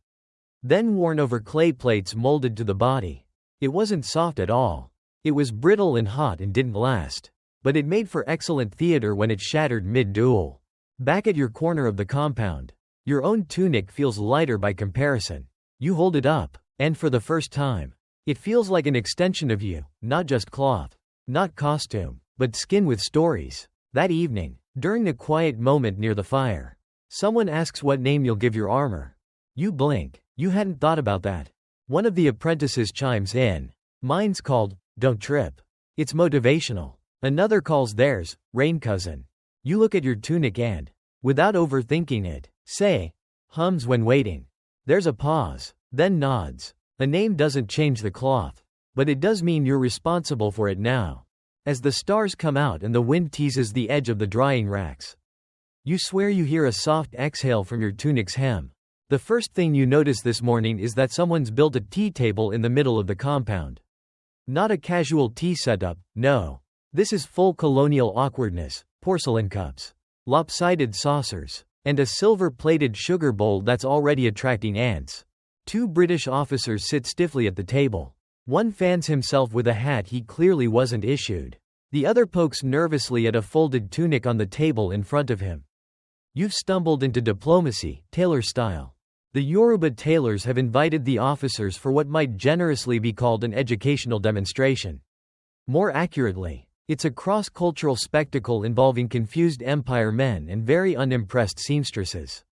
then worn over clay plates molded to the body. It wasn't soft at all. It was brittle and hot and didn't last. But it made for excellent theater when it shattered mid-duel. Back at your corner of the compound, your own tunic feels lighter by comparison. You hold it up, and for the first time, it feels like an extension of you, not just cloth, not costume, but skin with stories. That evening, during a quiet moment near the fire, someone asks what name you'll give your armor. You blink. You hadn't thought about that. One of the apprentices chimes in. Mine's called, "Don't Trip." It's motivational. Another calls theirs, "Rain Cousin." You look at your tunic and, without overthinking it, say, hums when waiting. There's a pause, then nods. A name doesn't change the cloth, but it does mean you're responsible for it now. As the stars come out and the wind teases the edge of the drying racks, you swear you hear a soft exhale from your tunic's hem. The first thing you notice this morning is that someone's built a tea table in the middle of the compound. Not a casual tea setup, no. This is full colonial awkwardness, porcelain cups, lopsided saucers, and a silver-plated sugar bowl that's already attracting ants. 2 British officers sit stiffly at the table. One fans himself with a hat he clearly wasn't issued. The other pokes nervously at a folded tunic on the table in front of him. You've stumbled into diplomacy, tailor style. The Yoruba tailors have invited the officers for what might generously be called an educational demonstration. More accurately, It's a cross-cultural spectacle involving confused empire men and very unimpressed seamstresses.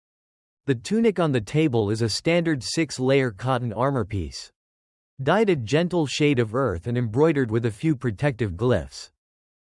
The tunic on the table is a standard 6-layer cotton armor piece, dyed a gentle shade of earth and embroidered with a few protective glyphs.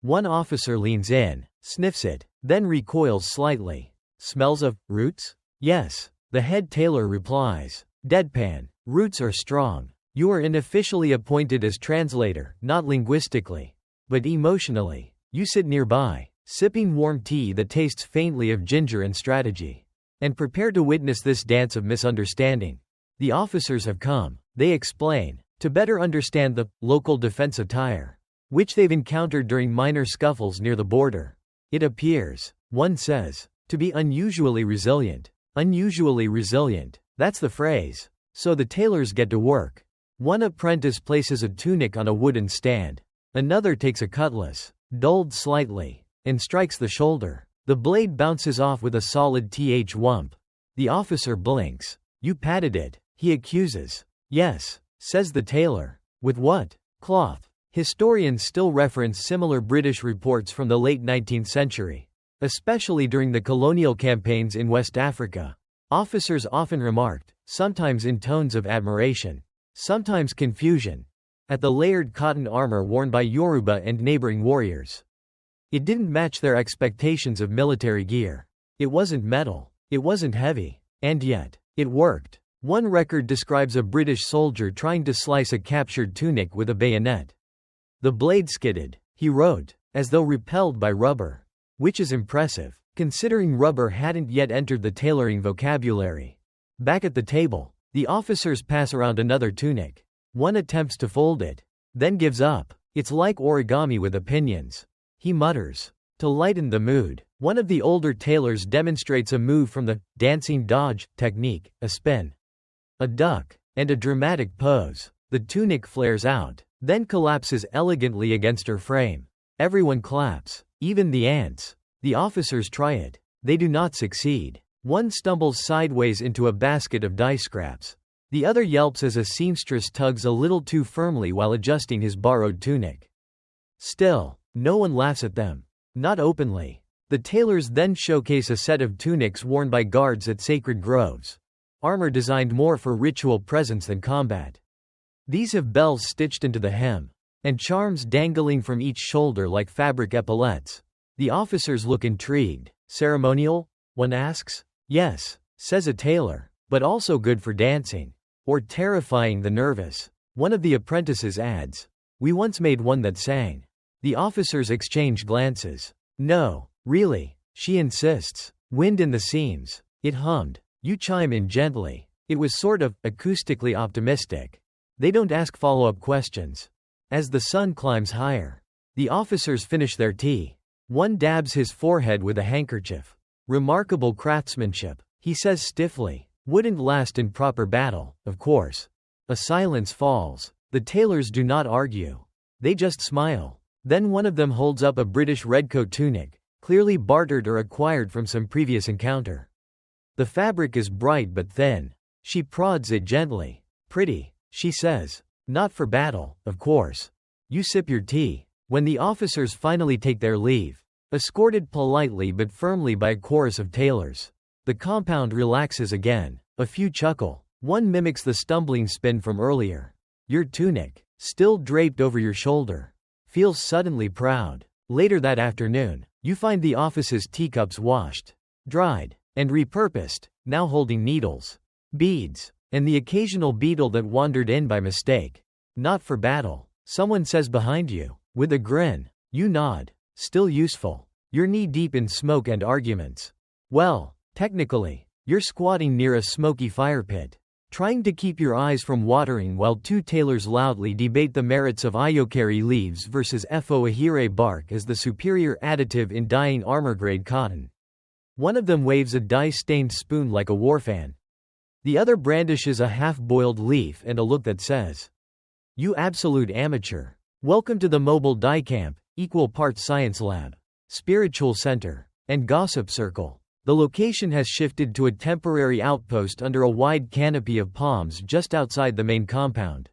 One officer leans in, sniffs it, then recoils slightly. Smells of roots? Yes, the head tailor replies. Deadpan. Roots are strong. You are unofficially appointed as translator, not linguistically, but emotionally. You sit nearby, sipping warm tea that tastes faintly of ginger and strategy, and prepare to witness this dance of misunderstanding. The officers have come, they explain, to better understand the local defense attire, which they've encountered during minor scuffles near the border. It appears, one says, to be unusually resilient. Unusually resilient, that's the phrase. So the tailors get to work. One apprentice places a tunic on a wooden stand. Another takes a cutlass, dulled slightly, and strikes the shoulder. The blade bounces off with a solid whump. The officer blinks. You patted it, he accuses. Yes, says the tailor. With what? Cloth. Historians still reference similar British reports from the late 19th century, especially during the colonial campaigns in West Africa. Officers often remarked, sometimes in tones of admiration, sometimes confusion, at the layered cotton armor worn by Yoruba and neighboring warriors. It didn't match their expectations of military gear. It wasn't metal. It wasn't heavy. And yet, it worked. One record describes a British soldier trying to slice a captured tunic with a bayonet. The blade skidded, he wrote, as though repelled by rubber. Which is impressive, considering rubber hadn't yet entered the tailoring vocabulary. Back at the table, the officers pass around another tunic. One attempts to fold it, then gives up. It's like origami with opinions. He mutters. To lighten the mood, one of the older tailors demonstrates a move from the dancing dodge technique, a spin, a duck, and a dramatic pose. The tunic flares out, then collapses elegantly against her frame. Everyone claps, even the ants. The officers try it. They do not succeed. One stumbles sideways into a basket of dye scraps. The other yelps as a seamstress tugs a little too firmly while adjusting his borrowed tunic. Still, no one laughs at them. Not openly. The tailors then showcase a set of tunics worn by guards at sacred groves. Armor designed more for ritual presence than combat. These have bells stitched into the hem, and charms dangling from each shoulder like fabric epaulettes. The officers look intrigued. Ceremonial? One asks. Yes, says a tailor, but also good for dancing. Or terrifying the nervous. One of the apprentices adds. We once made one that sang. The officers exchange glances. No, really, she insists. Wind in the seams. It hummed. You chime in gently. It was sort of acoustically optimistic. They don't ask follow-up questions. As the sun climbs higher, the officers finish their tea. One dabs his forehead with a handkerchief. Remarkable craftsmanship, he says stiffly. Wouldn't last in proper battle, of course. A silence falls. The tailors do not argue. They just smile. Then one of them holds up a British redcoat tunic, clearly bartered or acquired from some previous encounter. The fabric is bright but thin. She prods it gently. Pretty, she says. Not for battle, of course. You sip your tea. When the officers finally take their leave, escorted politely but firmly by a chorus of tailors, the compound relaxes again. A few chuckle. One mimics the stumbling spin from earlier. Your tunic, still draped over your shoulder, feels suddenly proud. Later that afternoon, you find the office's teacups washed, dried, and repurposed, now holding needles, beads, and the occasional beetle that wandered in by mistake. Not for battle, someone says behind you. With a grin, you nod. Still useful. You're knee-deep in smoke and arguments. Well, technically, you're squatting near a smoky fire pit, trying to keep your eyes from watering while two tailors loudly debate the merits of ayokari leaves versus foahire bark as the superior additive in dyeing armor-grade cotton. One of them waves a dye-stained spoon like a warfan. The other brandishes a half-boiled leaf and a look that says, "You absolute amateur. Welcome to the mobile dye camp, equal parts science lab, spiritual center, and gossip circle." The location has shifted to a temporary outpost under a wide canopy of palms just outside the main compound.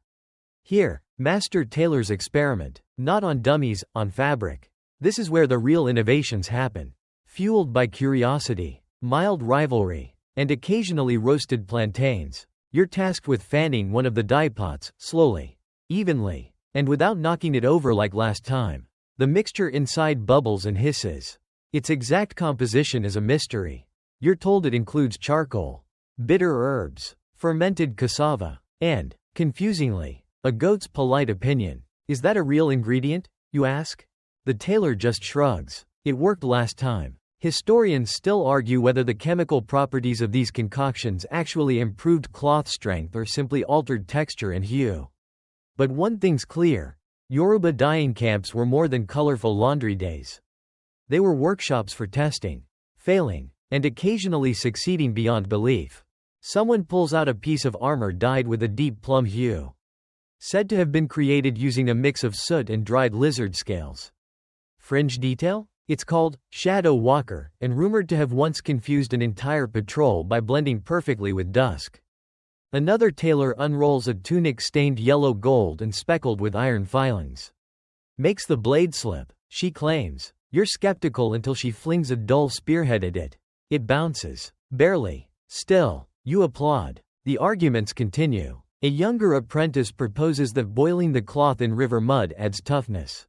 Here, master tailors experiment, not on dummies, on fabric. This is where the real innovations happen. Fueled by curiosity, mild rivalry, and occasionally roasted plantains, you're tasked with fanning one of the dye pots, slowly, evenly, and without knocking it over like last time. The mixture inside bubbles and hisses. Its exact composition is a mystery. You're told it includes charcoal, bitter herbs, fermented cassava, and, confusingly, a goat's polite opinion. Is that a real ingredient, you ask? The tailor just shrugs. It worked last time. Historians still argue whether the chemical properties of these concoctions actually improved cloth strength or simply altered texture and hue. But one thing's clear: Yoruba dyeing camps were more than colorful laundry days. They were workshops for testing, failing, and occasionally succeeding beyond belief. Someone pulls out a piece of armor dyed with a deep plum hue, said to have been created using a mix of soot and dried lizard scales. Fringe detail? It's called shadow walker, and rumored to have once confused an entire patrol by blending perfectly with dusk. Another tailor unrolls a tunic stained yellow gold and speckled with iron filings. Makes the blade slip, she claims. You're skeptical until she flings a dull spearhead at it. It bounces. Barely. Still, you applaud. The arguments continue. A younger apprentice proposes that boiling the cloth in river mud adds toughness.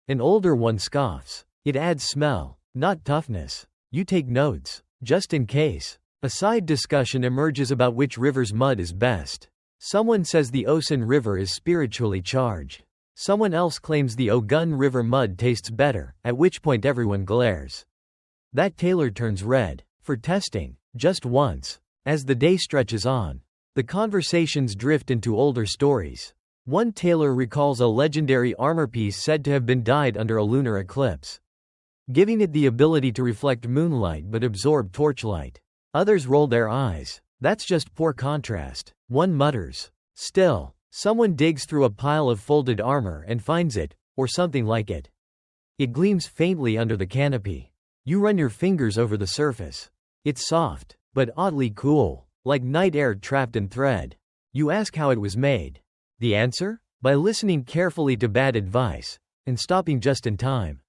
An older one scoffs. It adds smell, not toughness. You take notes, just in case. A side discussion emerges about which river's mud is best. Someone says the Osun River is spiritually charged. Someone else claims the Ogun River mud tastes better, at which point everyone glares. That tailor turns red. For testing, just once. As the day stretches on, the conversations drift into older stories. One tailor recalls a legendary armor piece said to have been dyed under a lunar eclipse, giving it the ability to reflect moonlight but absorb torchlight. Others roll their eyes. That's just poor contrast. One mutters. Still, someone digs through a pile of folded armor and finds it, or something like it. It gleams faintly under the canopy. You run your fingers over the surface. It's soft, but oddly cool, like night air trapped in thread. You ask how it was made. The answer? By listening carefully to bad advice, and stopping just in time.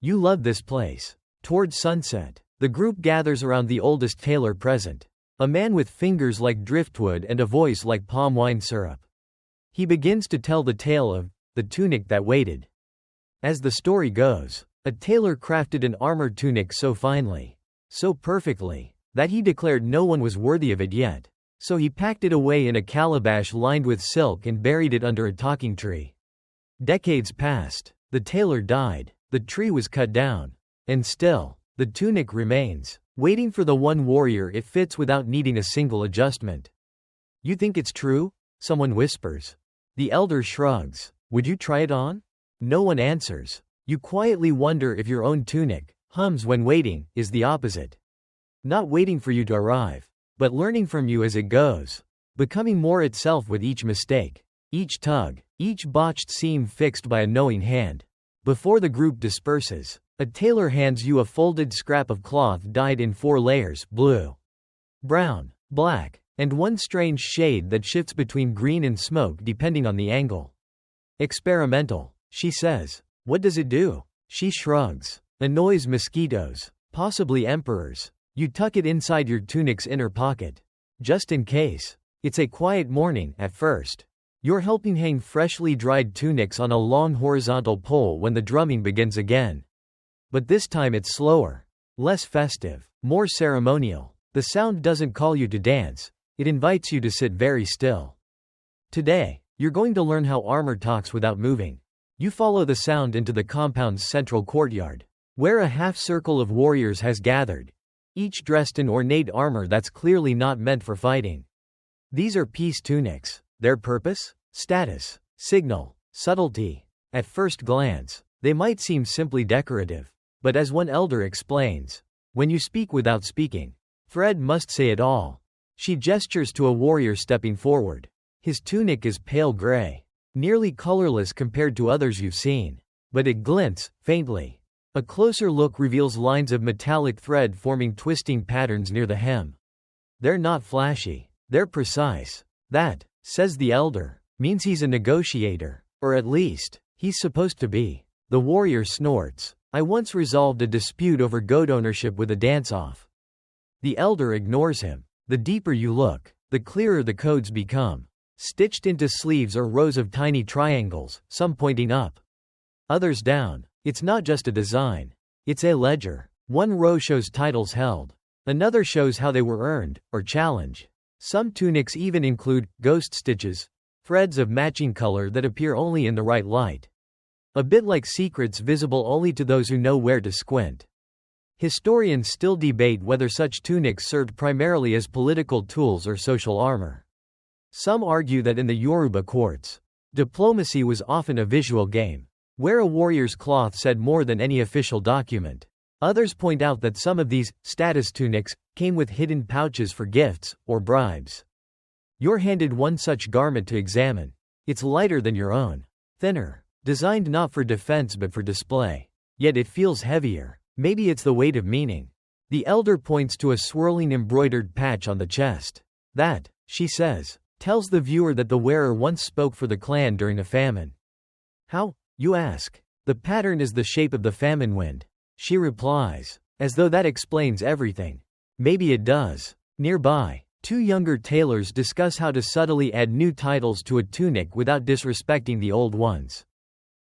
You love this place. Towards sunset, the group gathers around the oldest tailor present, a man with fingers like driftwood and a voice like palm wine syrup. He begins to tell the tale of the tunic that waited. As the story goes, a tailor crafted an armor tunic so finely, so perfectly, that he declared no one was worthy of it yet. So he packed it away in a calabash lined with silk and buried it under a talking tree. Decades passed. The tailor died. The tree was cut down. And still, the tunic remains, waiting for the one warrior it fits without needing a single adjustment. You think it's true? Someone whispers. The elder shrugs. Would you try it on? No one answers. You quietly wonder if your own tunic, hums when waiting, is the opposite. Not waiting for you to arrive, but learning from you as it goes. Becoming more itself with each mistake, each tug, each botched seam fixed by a knowing hand. Before the group disperses, a tailor hands you a folded scrap of cloth dyed in 4 layers: blue, brown, black, and one strange shade that shifts between green and smoke depending on the angle. Experimental, she says. What does it do? She shrugs. Annoys mosquitoes, possibly emperors. You tuck it inside your tunic's inner pocket. Just in case. It's a quiet morning at first. You're helping hang freshly dried tunics on a long horizontal pole when the drumming begins again. But this time it's slower, less festive, more ceremonial. The sound doesn't call you to dance, it invites you to sit very still. Today, you're going to learn how armor talks without moving. You follow the sound into the compound's central courtyard, where a half-circle of warriors has gathered, each dressed in ornate armor that's clearly not meant for fighting. These are peace tunics. Their purpose? Status, signal, subtlety. At first glance, they might seem simply decorative. But as one elder explains, when you speak without speaking, Fred must say it all. She gestures to a warrior stepping forward. His tunic is pale gray, nearly colorless compared to others you've seen. But it glints, faintly. A closer look reveals lines of metallic thread forming twisting patterns near the hem. They're not flashy. They're precise. That, says the elder, means he's a negotiator. Or at least, he's supposed to be. The warrior snorts. I once resolved a dispute over goat ownership with a dance-off. The elder ignores him. The deeper you look, the clearer the codes become. Stitched into sleeves are rows of tiny triangles, some pointing up, others down. It's not just a design. It's a ledger. One row shows titles held. Another shows how they were earned, or challenge. Some tunics even include ghost stitches, threads of matching color that appear only in the right light. A bit like secrets visible only to those who know where to squint. Historians still debate whether such tunics served primarily as political tools or social armor. Some argue that in the Yoruba courts, diplomacy was often a visual game, where a warrior's cloth said more than any official document. Others point out that some of these status tunics came with hidden pouches for gifts or bribes. You're handed one such garment to examine. It's lighter than your own, thinner, designed not for defense but for display. Yet it feels heavier. Maybe it's the weight of meaning. The elder points to a swirling embroidered patch on the chest. That, she says, tells the viewer that the wearer once spoke for the clan during a famine. How, you ask? The pattern is the shape of the famine wind, she replies, as though that explains everything. Maybe it does. Nearby, two younger tailors discuss how to subtly add new titles to a tunic without disrespecting the old ones.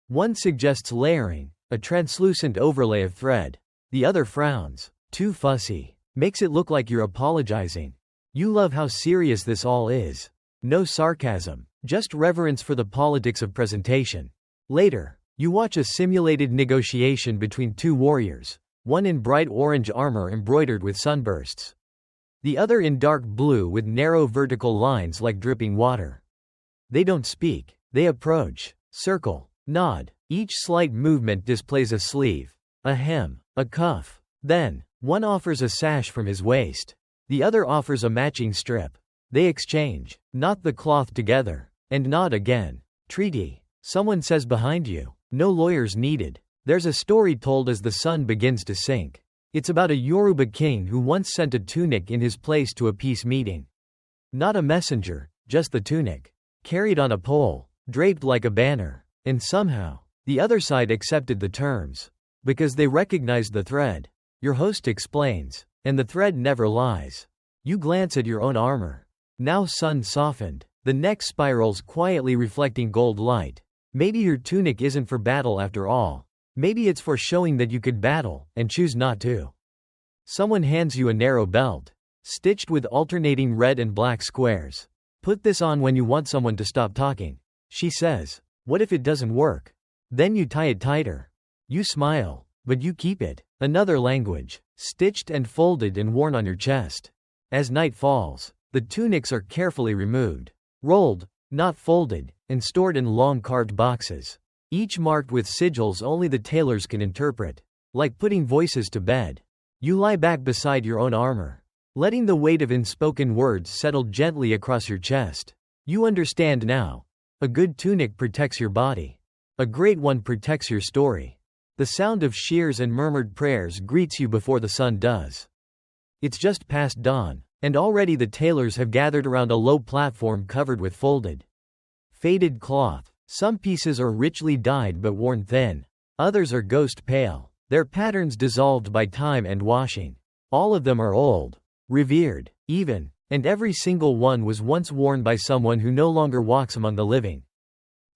One suggests layering, a translucent overlay of thread. The other frowns. Too fussy. Makes it look like you're apologizing. You love how serious this all is. No sarcasm, just reverence for the politics of presentation. Later, you watch a simulated negotiation between two warriors, one in bright orange armor embroidered with sunbursts, the other in dark blue with narrow vertical lines like dripping water. They don't speak. They approach, circle, nod. Each slight movement displays a sleeve, a hem, a cuff. Then, one offers a sash from his waist. The other offers a matching strip. They exchange, knot the cloth together, and nod again. Treaty. Someone says behind you. No lawyers needed. There's a story told as the sun begins to sink. It's about a Yoruba king who once sent a tunic in his place to a peace meeting. Not a messenger, just the tunic. Carried on a pole, draped like a banner. And somehow, the other side accepted the terms. Because they recognized the thread. Your host explains. And the thread never lies. You glance at your own armor. Now sun softened. The neck spirals quietly reflecting gold light. Maybe your tunic isn't for battle after all. Maybe it's for showing that you could battle, and choose not to. Someone hands you a narrow belt, stitched with alternating red and black squares. Put this on when you want someone to stop talking. She says, what if it doesn't work? Then you tie it tighter. You smile, but you keep it. Another language, stitched and folded and worn on your chest. As night falls, the tunics are carefully removed, rolled, not folded, and stored in long carved boxes, each marked with sigils only the tailors can interpret. Like putting voices to bed. You lie back beside your own armor, letting the weight of unspoken words settle gently across your chest. You understand now. A good tunic protects your body. A great one protects your story. The sound of shears and murmured prayers greets you before the sun does. It's just past dawn, and already the tailors have gathered around a low platform covered with folded, faded cloth. Some pieces are richly dyed but worn thin. Others are ghost pale, their patterns dissolved by time and washing. All of them are old, revered, even, and every single one was once worn by someone who no longer walks among the living.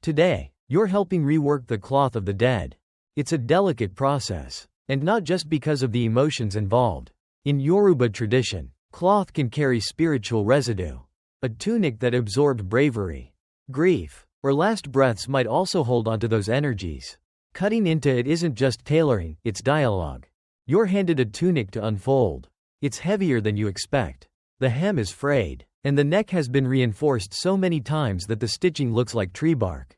Today, you're helping rework the cloth of the dead. It's a delicate process, and not just because of the emotions involved. In Yoruba tradition, cloth can carry spiritual residue. A tunic that absorbed bravery, grief, or last breaths might also hold onto those energies. Cutting into it isn't just tailoring, it's dialogue. You're handed a tunic to unfold. It's heavier than you expect. The hem is frayed, and the neck has been reinforced so many times that the stitching looks like tree bark.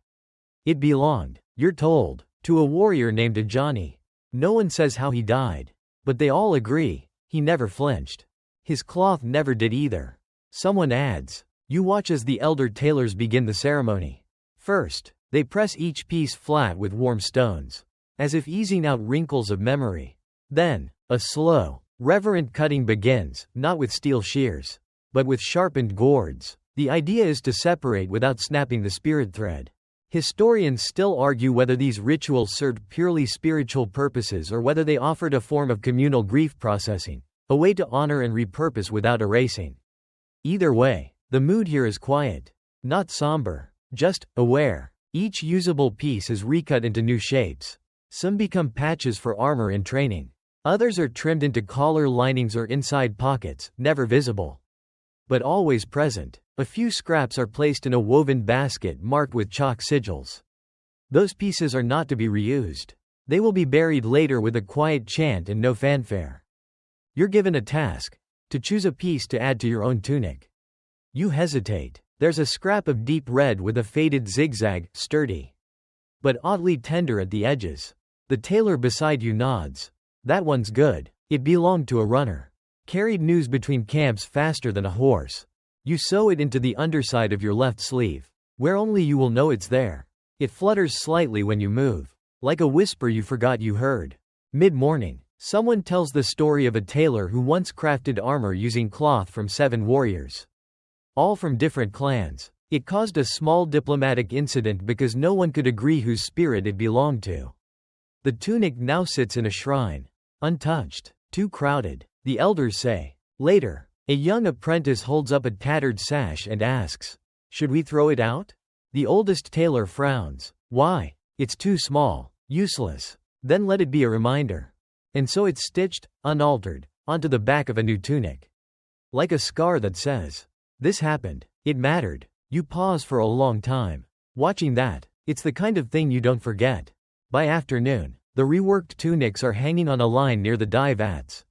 It belonged, you're told, to a warrior named Ajani. No one says how he died, but they all agree, he never flinched. His cloth never did either. Someone adds, you watch as the elder tailors begin the ceremony. First, they press each piece flat with warm stones, as if easing out wrinkles of memory. Then, a slow, reverent cutting begins, not with steel shears, but with sharpened gourds, The idea is to separate without snapping the spirit thread. Historians still argue whether these rituals served purely spiritual purposes or whether they offered a form of communal grief processing, a way to honor and repurpose without erasing. Either way, the mood here is quiet, not somber, just aware. Each usable piece is recut into new shapes. Some become patches for armor in training. Others are trimmed into collar linings or inside pockets, never visible, but always present. A few scraps are placed in a woven basket marked with chalk sigils. Those pieces are not to be reused. They will be buried later with a quiet chant and no fanfare. You're given a task: to choose a piece to add to your own tunic. You hesitate. There's a scrap of deep red with a faded zigzag, sturdy, but oddly tender at the edges. The tailor beside you nods. That one's good. It belonged to a runner. Carried news between camps faster than a horse. You sew it into the underside of your left sleeve, where only you will know it's there. It flutters slightly when you move, like a whisper you forgot you heard. Mid-morning, someone tells the story of a tailor who once crafted armor using cloth from 7 warriors, all from different clans. It caused a small diplomatic incident because no one could agree whose spirit it belonged to. The tunic now sits in a shrine, untouched, too crowded, the elders say. Later, a young apprentice holds up a tattered sash and asks, "Should we throw it out?" The oldest tailor frowns. "Why? It's too small, useless." Then let it be a reminder. And so it's stitched, unaltered, onto the back of a new tunic. Like a scar that says, "This happened. It mattered." You pause for a long time, watching that. It's the kind of thing you don't forget. By afternoon, the reworked tunics are hanging on a line near the dye vats,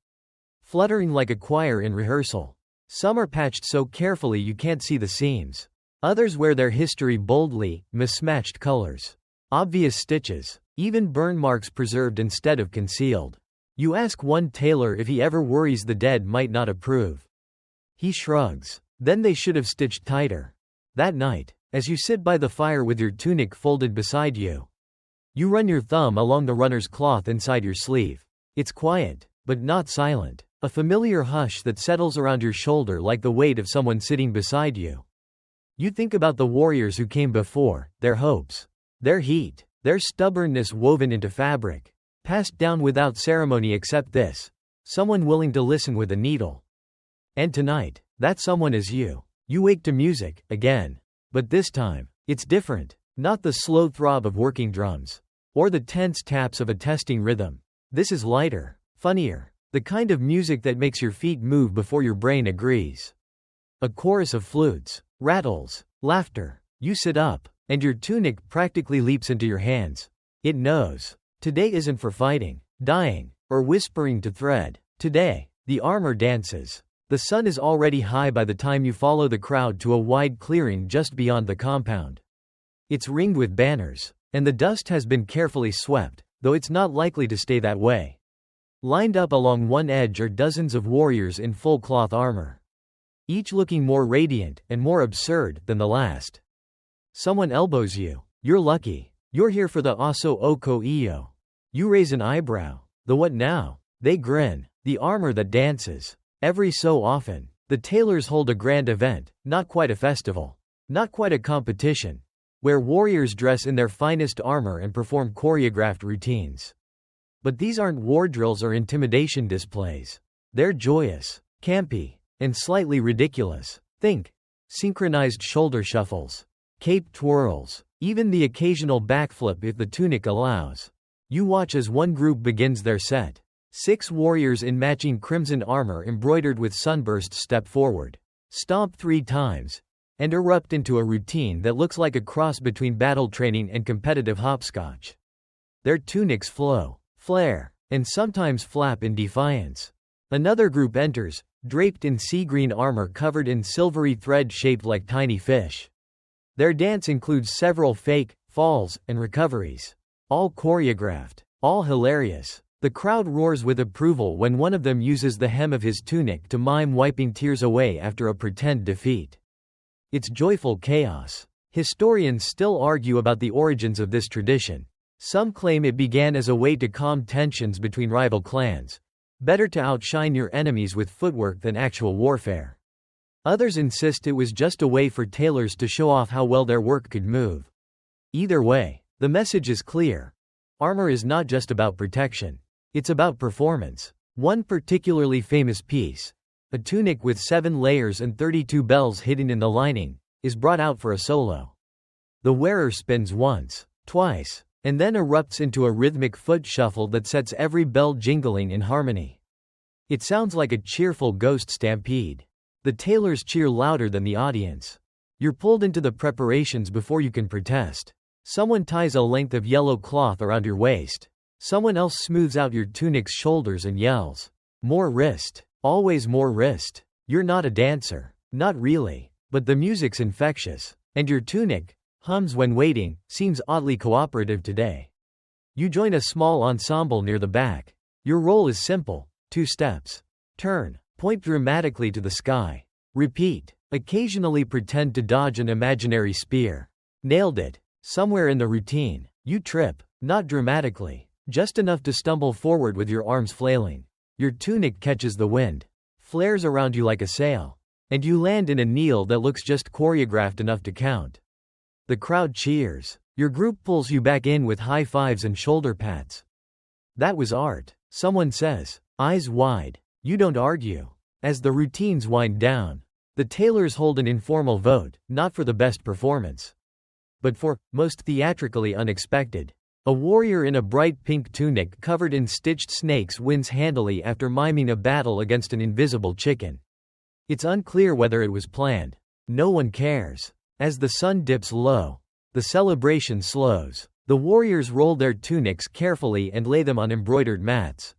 fluttering like a choir in rehearsal. Some are patched so carefully you can't see the seams. Others wear their history boldly, mismatched colors, obvious stitches, even burn marks preserved instead of concealed. You ask one tailor if he ever worries the dead might not approve. He shrugs. Then they should have stitched tighter. That night, as you sit by the fire with your tunic folded beside you, you run your thumb along the runner's cloth inside your sleeve. It's quiet, but not silent. A familiar hush that settles around your shoulder like the weight of someone sitting beside you. You think about the warriors who came before, their hopes, their heat, their stubbornness woven into fabric, passed down without ceremony except this: someone willing to listen with a needle. And tonight, that someone is you. You wake to music, again. But this time, it's different. Not the slow throb of working drums, or the tense taps of a testing rhythm. This is lighter, funnier. The kind of music that makes your feet move before your brain agrees. A chorus of flutes, rattles, laughter. You sit up, and your tunic practically leaps into your hands. It knows. Today isn't for fighting, dying, or whispering to thread. Today, the armor dances. The sun is already high by the time you follow the crowd to a wide clearing just beyond the compound. It's ringed with banners, and the dust has been carefully swept, though it's not likely to stay that way. Lined up along one edge are dozens of warriors in full cloth armor, each looking more radiant and more absurd than the last. Someone elbows you. You're lucky. You're here for the Aso Oko Iyo. You raise an eyebrow. The what now? They grin. The armor that dances. Every so often, the tailors hold a grand event, not quite a festival, not quite a competition, where warriors dress in their finest armor and perform choreographed routines. But these aren't war drills or intimidation displays. They're joyous, campy, and slightly ridiculous. Think synchronized shoulder shuffles, cape twirls, even the occasional backflip if the tunic allows. You watch as one group begins their set. 6 warriors in matching crimson armor embroidered with sunbursts step forward, stomp 3 times, and erupt into a routine that looks like a cross between battle training and competitive hopscotch. Their tunics flow, flare, and sometimes flap in defiance. Another group enters, draped in sea-green armor covered in silvery thread shaped like tiny fish. Their dance includes several fake falls and recoveries, all choreographed, all hilarious. The crowd roars with approval when one of them uses the hem of his tunic to mime wiping tears away after a pretend defeat. It's joyful chaos. Historians still argue about the origins of this tradition. Some claim it began as a way to calm tensions between rival clans. Better to outshine your enemies with footwork than actual warfare. Others insist it was just a way for tailors to show off how well their work could move. Either way, the message is clear. Armor is not just about protection. It's about performance. One particularly famous piece, a tunic with 7 layers and 32 bells hidden in the lining, is brought out for a solo. The wearer spins once, twice, and then erupts into a rhythmic foot shuffle that sets every bell jingling in harmony. It sounds like a cheerful ghost stampede. The tailors cheer louder than the audience. You're pulled into the preparations before you can protest. Someone ties a length of yellow cloth around your waist. Someone else smooths out your tunic's shoulders and yells, "More wrist. Always more wrist." You're not a dancer. Not really. But the music's infectious. And your tunic hums when waiting, seems oddly cooperative today. You join a small ensemble near the back. Your role is simple: 2 steps. Turn. Point dramatically to the sky. Repeat. Occasionally pretend to dodge an imaginary spear. Nailed it. Somewhere in the routine, you trip. Not dramatically. Just enough to stumble forward with your arms flailing. Your tunic catches the wind. Flares around you like a sail. And you land in a kneel that looks just choreographed enough to count. The crowd cheers. Your group pulls you back in with high fives and shoulder pats. That was art, someone says, eyes wide. You don't argue. As the routines wind down, the tailors hold an informal vote, not for the best performance, but for most theatrically unexpected. A warrior in a bright pink tunic covered in stitched snakes wins handily after miming a battle against an invisible chicken. It's unclear whether it was planned. No one cares. As the sun dips low, the celebration slows. The warriors roll their tunics carefully and lay them on embroidered mats.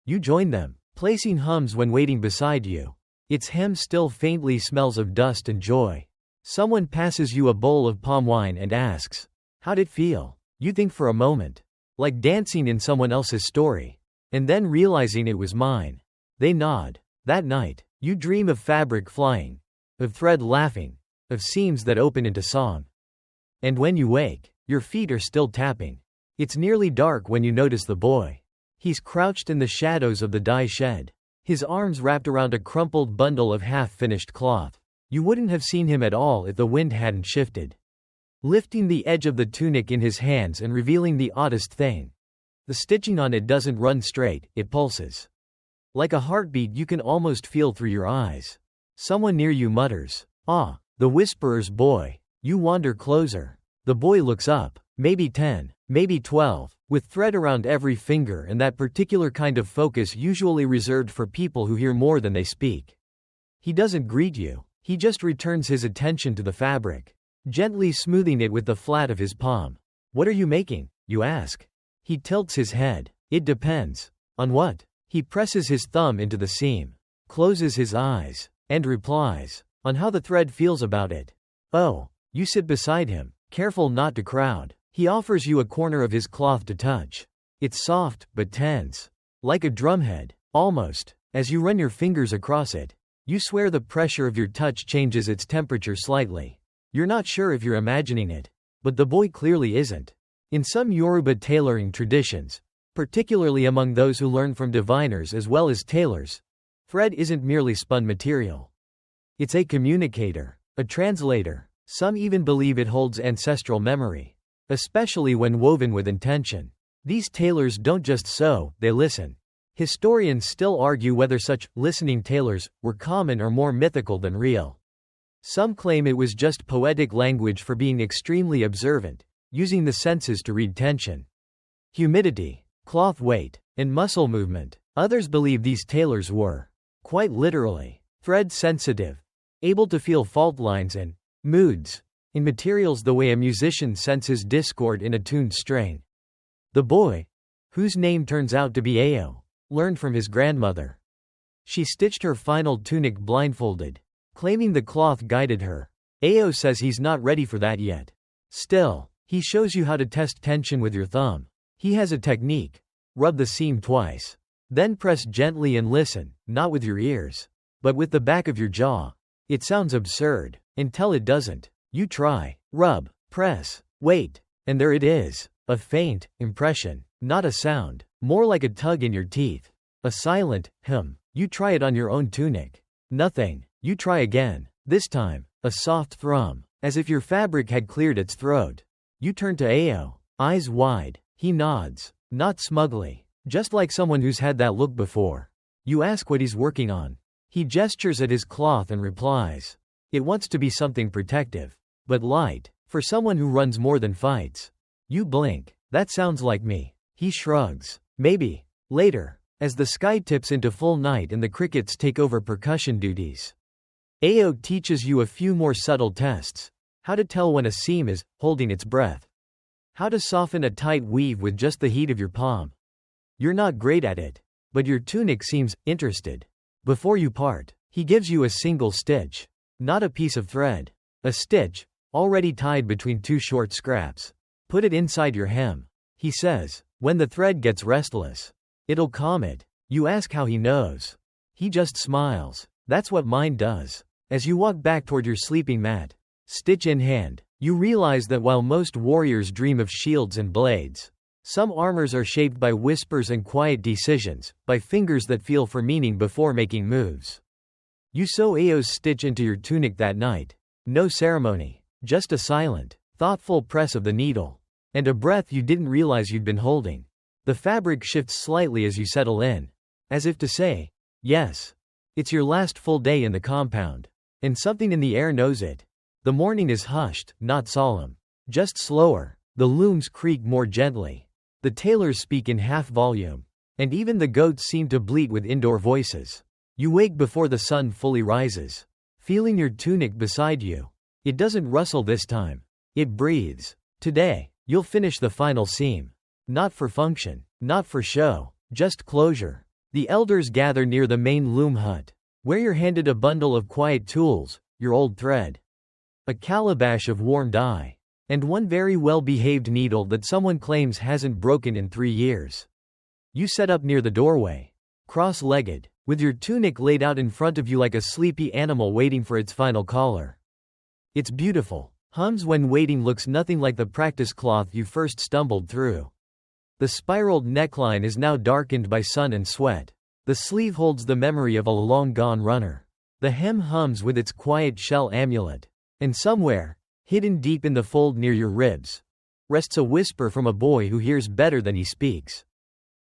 You join them, placing hums when waiting beside you. Its hem still faintly smells of dust and joy. Someone passes you a bowl of palm wine and asks, "How'd it feel?" You think for a moment, like dancing in someone else's story, and then realizing it was mine. They nod. That night, you dream of fabric flying, of thread laughing, of seams that open into song. And when you wake, your feet are still tapping. It's nearly dark when you notice the boy. He's crouched in the shadows of the dye shed, his arms wrapped around a crumpled bundle of half-finished cloth. You wouldn't have seen him at all if the wind hadn't shifted. Lifting the edge of the tunic in his hands and revealing the oddest thing. The stitching on it doesn't run straight, it pulses. Like a heartbeat you can almost feel through your eyes. Someone near you mutters, "Ah." The whisperer's boy. You wander closer. The boy looks up, maybe 10, maybe 12, with thread around every finger and that particular kind of focus usually reserved for people who hear more than they speak. He doesn't greet you, he just returns his attention to the fabric, gently smoothing it with the flat of his palm. "What are you making?" you ask. He tilts his head. "It depends." "On what?" He presses his thumb into the seam, closes his eyes, and replies, "On how the thread feels about it." "Oh." You sit beside him, careful not to crowd. He offers you a corner of his cloth to touch. It's soft, but tense. Like a drumhead, almost. As you run your fingers across it, you swear the pressure of your touch changes its temperature slightly. You're not sure if you're imagining it, but the boy clearly isn't. In some Yoruba tailoring traditions, particularly among those who learn from diviners as well as tailors, thread isn't merely spun material. It's a communicator, a translator. Some even believe it holds ancestral memory, especially when woven with intention. These tailors don't just sew, they listen. Historians still argue whether such listening tailors were common or more mythical than real. Some claim it was just poetic language for being extremely observant, using the senses to read tension, humidity, cloth weight, and muscle movement. Others believe these tailors were, quite literally, thread sensitive, able to feel fault lines and moods in materials the way a musician senses discord in a tuned string. The boy, whose name turns out to be Ao, learned from his grandmother. She stitched her final tunic blindfolded, claiming the cloth guided her. Ao says he's not ready for that yet. Still, he shows you how to test tension with your thumb. He has a technique. Rub the seam twice. Then press gently and listen, not with your ears, but with the back of your jaw. It sounds absurd, until it doesn't. You try, rub, press, wait, and there it is. A faint impression, not a sound, more like a tug in your teeth. A silent hum. You try it on your own tunic. Nothing. You try again. This time, a soft thrum, as if your fabric had cleared its throat. You turn to Ao, eyes wide. He nods, not smugly, just like someone who's had that look before. You ask what he's working on. He gestures at his cloth and replies. It wants to be something protective, but light, for someone who runs more than fights. You blink. That sounds like me. He shrugs. Maybe. Later, as the sky tips into full night and the crickets take over percussion duties. Ao teaches you a few more subtle tests. How to tell when a seam is holding its breath. How to soften a tight weave with just the heat of your palm. You're not great at it, but your tunic seems interested. Before you part, he gives you a single stitch. Not a piece of thread. A stitch, already tied between two short scraps. Put it inside your hem. He says, when the thread gets restless, it'll calm it. You ask how he knows. He just smiles. That's what mine does. As you walk back toward your sleeping mat, stitch in hand, you realize that while most warriors dream of shields and blades, some armors are shaped by whispers and quiet decisions, by fingers that feel for meaning before making moves. You sew Ao's stitch into your tunic that night. No ceremony, just a silent, thoughtful press of the needle, and a breath you didn't realize you'd been holding. The fabric shifts slightly as you settle in, as if to say, yes, it's your last full day in the compound, and something in the air knows it. The morning is hushed, not solemn, just slower. The looms creak more gently. The tailors speak in half volume, and even the goats seem to bleat with indoor voices. You wake before the sun fully rises, feeling your tunic beside you. It doesn't rustle this time. It breathes. Today, you'll finish the final seam. Not for function, not for show, just closure. The elders gather near the main loom hut, where you're handed a bundle of quiet tools, your old thread, a calabash of worn dye, and one very well-behaved needle that someone claims hasn't broken in 3 years. You set up near the doorway, cross-legged, with your tunic laid out in front of you like a sleepy animal waiting for its final collar. It's beautiful. Hums when waiting looks nothing like the practice cloth you first stumbled through. The spiraled neckline is now darkened by sun and sweat. The sleeve holds the memory of a long-gone runner. The hem hums with its quiet shell amulet. And somewhere, hidden deep in the fold near your ribs, rests a whisper from a boy who hears better than he speaks.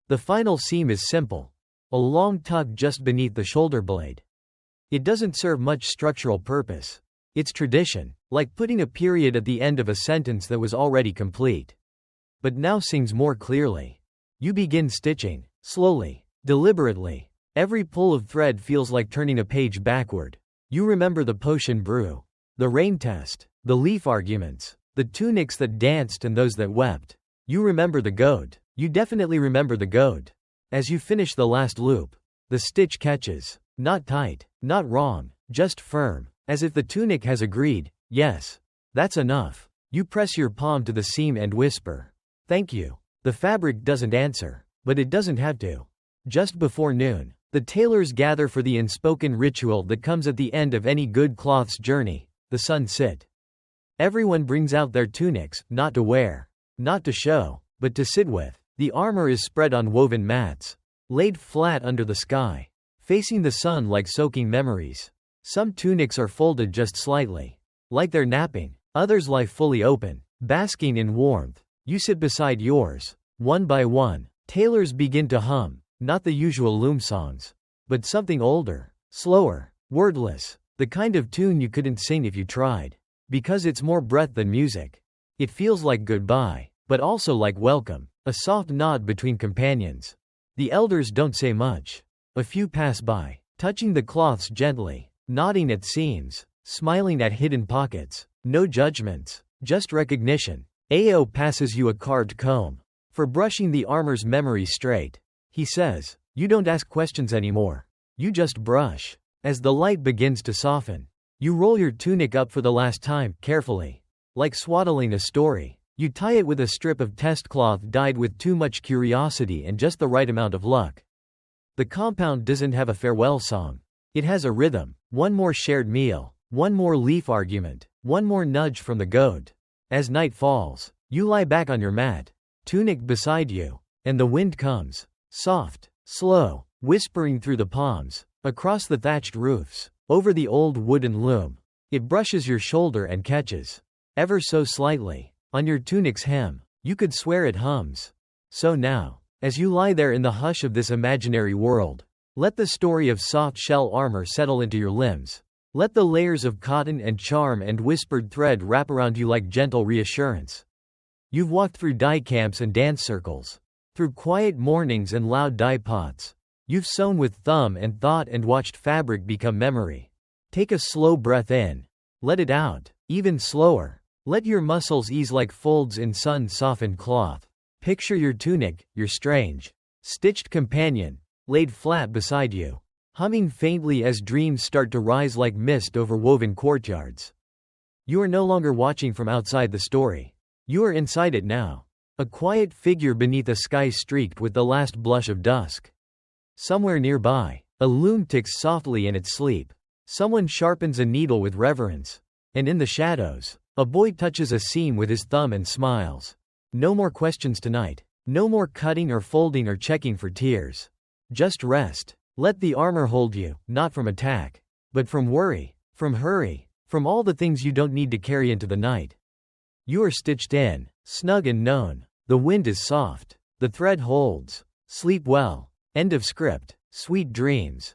The final seam is simple. A long tug just beneath the shoulder blade. It doesn't serve much structural purpose. It's tradition, like putting a period at the end of a sentence that was already complete, but now sings more clearly. You begin stitching, slowly, deliberately. Every pull of thread feels like turning a page backward. You remember the potion brew, the rain test, the leaf arguments, the tunics that danced and those that wept. You remember the goad. You definitely remember the goad. As you finish the last loop, the stitch catches. Not tight, not wrong, just firm, as if the tunic has agreed, yes, that's enough. You press your palm to the seam and whisper, thank you. The fabric doesn't answer, but it doesn't have to. Just before noon, the tailors gather for the unspoken ritual that comes at the end of any good cloth's journey, the sunset. Everyone brings out their tunics, not to wear, not to show, but to sit with. The armor is spread on woven mats, laid flat under the sky, facing the sun like soaking memories. Some tunics are folded just slightly, like they're napping. Others lie fully open, basking in warmth. You sit beside yours. One by one, tailors begin to hum, not the usual loom songs, but something older, slower, wordless, the kind of tune you couldn't sing if you tried. Because it's more breath than music. It feels like goodbye, but also like welcome, a soft nod between companions. The elders don't say much. A few pass by, touching the cloths gently, nodding at seams, smiling at hidden pockets. No judgments, just recognition. Ao passes you a carved comb for brushing the armor's memory straight. He says, you don't ask questions anymore. You just brush. As the light begins to soften, you roll your tunic up for the last time, carefully. Like swaddling a story. You tie it with a strip of test cloth dyed with too much curiosity and just the right amount of luck. The compound doesn't have a farewell song. It has a rhythm. One more shared meal. One more leaf argument. One more nudge from the goad. As night falls, you lie back on your mat, tunic beside you, and the wind comes, soft, slow, whispering through the palms, across the thatched roofs. Over the old wooden loom. It brushes your shoulder and catches, ever so slightly, on your tunic's hem. You could swear it hums. So now, as you lie there in the hush of this imaginary world, let the story of soft shell armor settle into your limbs. Let the layers of cotton and charm and whispered thread wrap around you like gentle reassurance. You've walked through dye camps and dance circles, through quiet mornings and loud dye pots. You've sewn with thumb and thought and watched fabric become memory. Take a slow breath in. Let it out, even slower. Let your muscles ease like folds in sun-softened cloth. Picture your tunic, your strange, stitched companion, laid flat beside you, humming faintly as dreams start to rise like mist over woven courtyards. You are no longer watching from outside the story. You are inside it now. A quiet figure beneath a sky streaked with the last blush of dusk. Somewhere nearby, a loom ticks softly in its sleep. Someone sharpens a needle with reverence. And in the shadows, a boy touches a seam with his thumb and smiles. No more questions tonight. No more cutting or folding or checking for tears. Just rest. Let the armor hold you, not from attack, but from worry, from hurry, from all the things you don't need to carry into the night. You are stitched in, snug and known. The wind is soft. The thread holds. Sleep well. End of script. Sweet dreams.